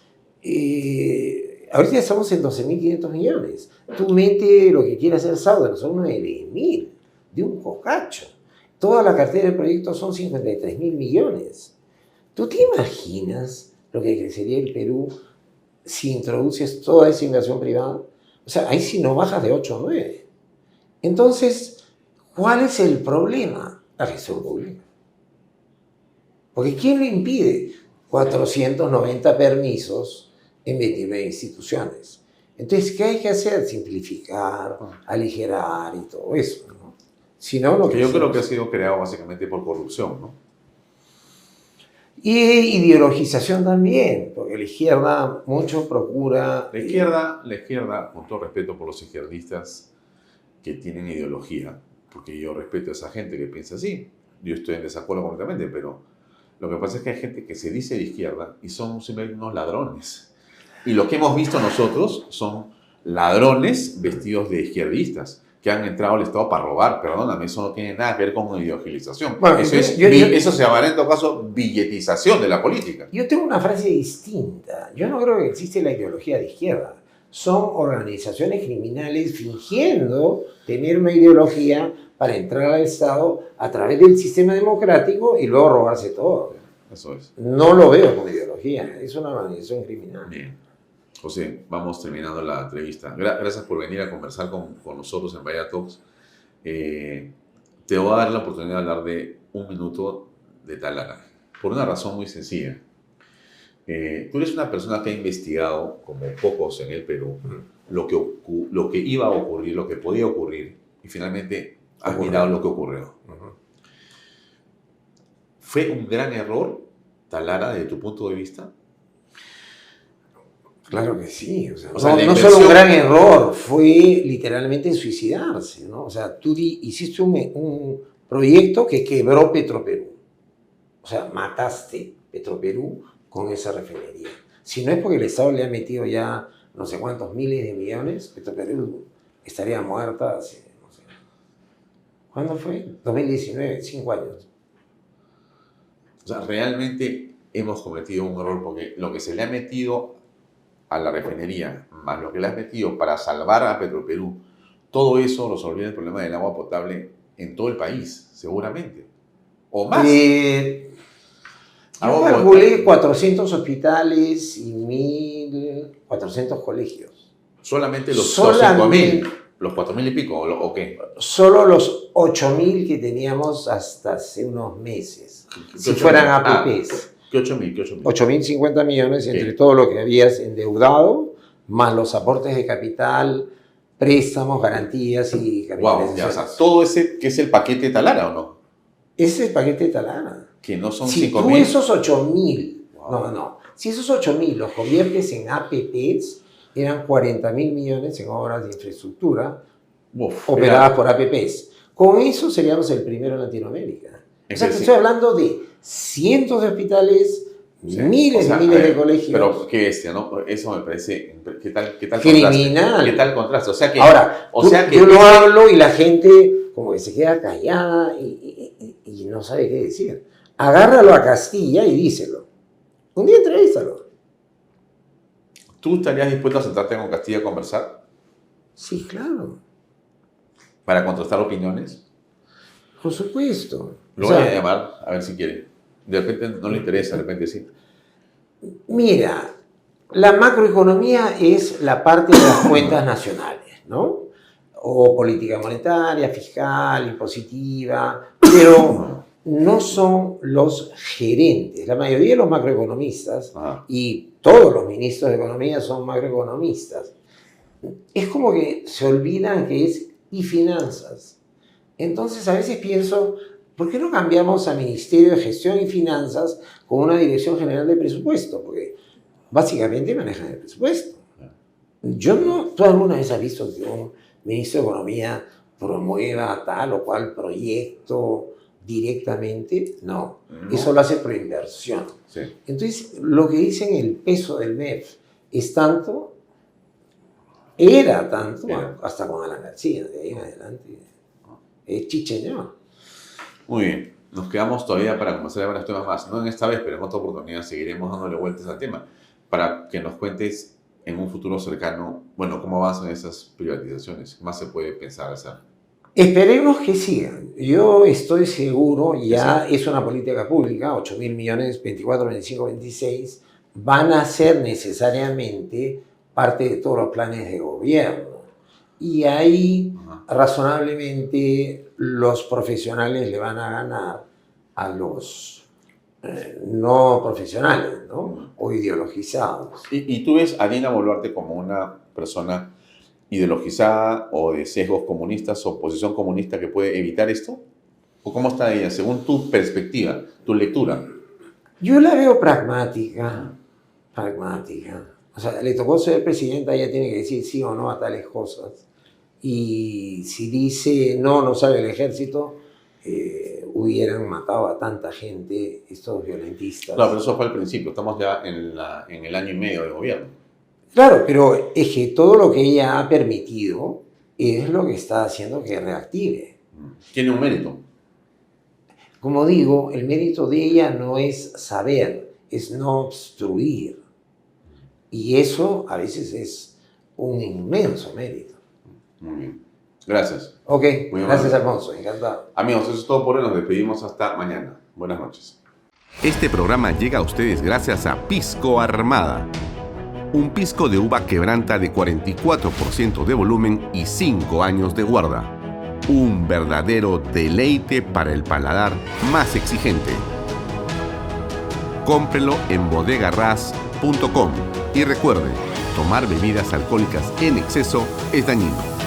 ahorita estamos en 12.500 millones. Tú mete lo que quiere hacer Sauder, son 9.000 de un cocacho. Toda la cartera de proyectos son 53.000 millones. ¿Tú te imaginas lo que crecería el Perú si introduces toda esa inversión privada? O sea, ahí sí no bajas de 8 o 9. Entonces, ¿cuál es el problema? La gestión pública. Porque ¿quién lo impide? 490 permisos en 29 instituciones. Entonces, ¿qué hay que hacer? Simplificar, aligerar y todo eso, ¿no? Si no, lo que yo creo que ha sido creado básicamente por corrupción, ¿no? Y ideologización también, porque la izquierda mucho procura... La izquierda, con todo respeto por los izquierdistas que tienen ideología, porque yo respeto a esa gente que piensa así, yo estoy en desacuerdo completamente, pero lo que pasa es que hay gente que se dice de izquierda y son simplemente unos ladrones. Y lo que hemos visto nosotros son ladrones vestidos de izquierdistas que han entrado al Estado para robar. Perdóname, eso no tiene nada que ver con ideologización. Bueno, eso se llamará en todo caso billetización de la política. Yo tengo una frase distinta. Yo no creo que existe la ideología de izquierda. Son organizaciones criminales fingiendo tener una ideología para entrar al Estado a través del sistema democrático y luego robarse todo. Eso es. No lo veo como ideología, es una organización criminal. Bien. José, vamos terminando la entrevista. Gracias por venir a conversar con nosotros en Bahía Talks. Te voy a dar la oportunidad de hablar de 1 minuto de Talara, por una razón muy sencilla. Tú eres una persona que ha investigado, como pocos en el Perú, lo que iba a ocurrir, lo que podía ocurrir, y finalmente has mirado lo que ocurrió. ¿Fue un gran error, Talara, desde tu punto de vista? Claro que sí. O sea, no solo un gran error, fue literalmente suicidarse, ¿no? O sea, tú hiciste un proyecto que quebró Petroperú. O sea, mataste Petroperú con esa refinería. Si no es porque el Estado le ha metido ya no sé cuántos miles de millones, Petroperú estaría muerta hace, no sé. ¿Cuándo fue? 2019, 5 años. O sea, realmente hemos cometido un error porque lo que se le ha metido a la refinería, más lo que le has metido para salvar a Petroperú, todo eso resolvió el problema del agua potable en todo el país, seguramente. O más. Yo calculé 400 hospitales y 1.400 colegios. Solamente los 5.000, los 4.000 y pico, ¿o qué? Solo los 8.000 que teníamos hasta hace unos meses, si fueran APPs. ¿Qué 8.000? ¿Qué 8.000? 8.050 millones entre todo lo que habías endeudado, más los aportes de capital, préstamos, garantías y capitalizaciones. O sea, todo ese que es el paquete Talara, ¿o no? Ese es el paquete Talara. Que no son 5.000. Si tú esos 8.000, si esos 8.000 los conviertes en APPs, eran 40.000 millones en obras de infraestructura operadas por APPs. Con eso seríamos el primero en Latinoamérica. O sea, que estoy hablando de cientos de hospitales, miles y miles de colegios. Pero qué bestia, ¿no? Eso me parece... ¿Qué tal criminal. Contraste? ¿Qué tal contraste? O sea que... Ahora, o sea que yo lo hablo y la gente como que se queda callada y no sabe qué decir. Agárralo a Castilla y díselo. Un día entrevístalo. ¿Tú estarías dispuesto a sentarte con Castilla a conversar? Sí, claro. ¿Para contrastar opiniones? Por supuesto. Lo voy a llamar a ver si quiere. De repente no le interesa, de repente sí. Mira, la macroeconomía es la parte de las cuentas nacionales, ¿no? O política monetaria, fiscal, impositiva, pero no son los gerentes. La mayoría de los macroeconomistas y todos los ministros de economía son macroeconomistas. Es como que se olvidan que es y finanzas. Entonces a veces pienso, ¿por qué no cambiamos a Ministerio de Gestión y Finanzas con una Dirección General de Presupuesto? Porque básicamente manejan el presupuesto. ¿Tú alguna vez has visto que un ministro de Economía promueva tal o cual proyecto directamente? No. Eso lo hace por inversión. Sí. Entonces, lo que dicen el peso del MEF es tanto, era tanto, hasta con Alan García, de ahí en adelante. Es chicheño. Muy bien. Nos quedamos todavía para conversar de varios temas más. No en esta vez, pero en otra oportunidad seguiremos dándole vueltas al tema para que nos cuentes en un futuro cercano, bueno, cómo avanzan esas privatizaciones. ¿Qué más se puede pensar hacer? Esperemos que sigan. Yo estoy seguro, ya es una política pública, 8.000 millones, 24, 25, 26, van a ser necesariamente parte de todos los planes de gobierno. Y ahí, razonablemente, los profesionales le van a ganar a los no profesionales, ¿no? O ideologizados. ¿Y tú ves a Dina Boluarte como una persona ideologizada o de sesgos comunistas o posición comunista que puede evitar esto? ¿O cómo está ella, según tu perspectiva, tu lectura? Yo la veo pragmática. O sea, le tocó ser presidenta, ella tiene que decir sí o no a tales cosas. Y si dice no sale el ejército, hubieran matado a tanta gente estos violentistas. Claro, pero eso fue al principio, estamos ya en el año y medio de gobierno. Claro, pero es que todo lo que ella ha permitido es lo que está haciendo que reactive. Tiene un mérito. Como digo, el mérito de ella no es saber, es no obstruir. Y eso a veces es un inmenso mérito. Muy bien. Gracias. Ok, muy gracias Alfonso, encantado. Amigos, eso es todo por hoy, nos despedimos hasta mañana. Buenas noches. Este programa llega a ustedes gracias a Pisco Armada. Un pisco de uva quebranta de 44% de volumen y 5 años de guarda. Un verdadero deleite para el paladar más exigente. Cómprelo en bodegarras.com y recuerde, tomar bebidas alcohólicas en exceso es dañino.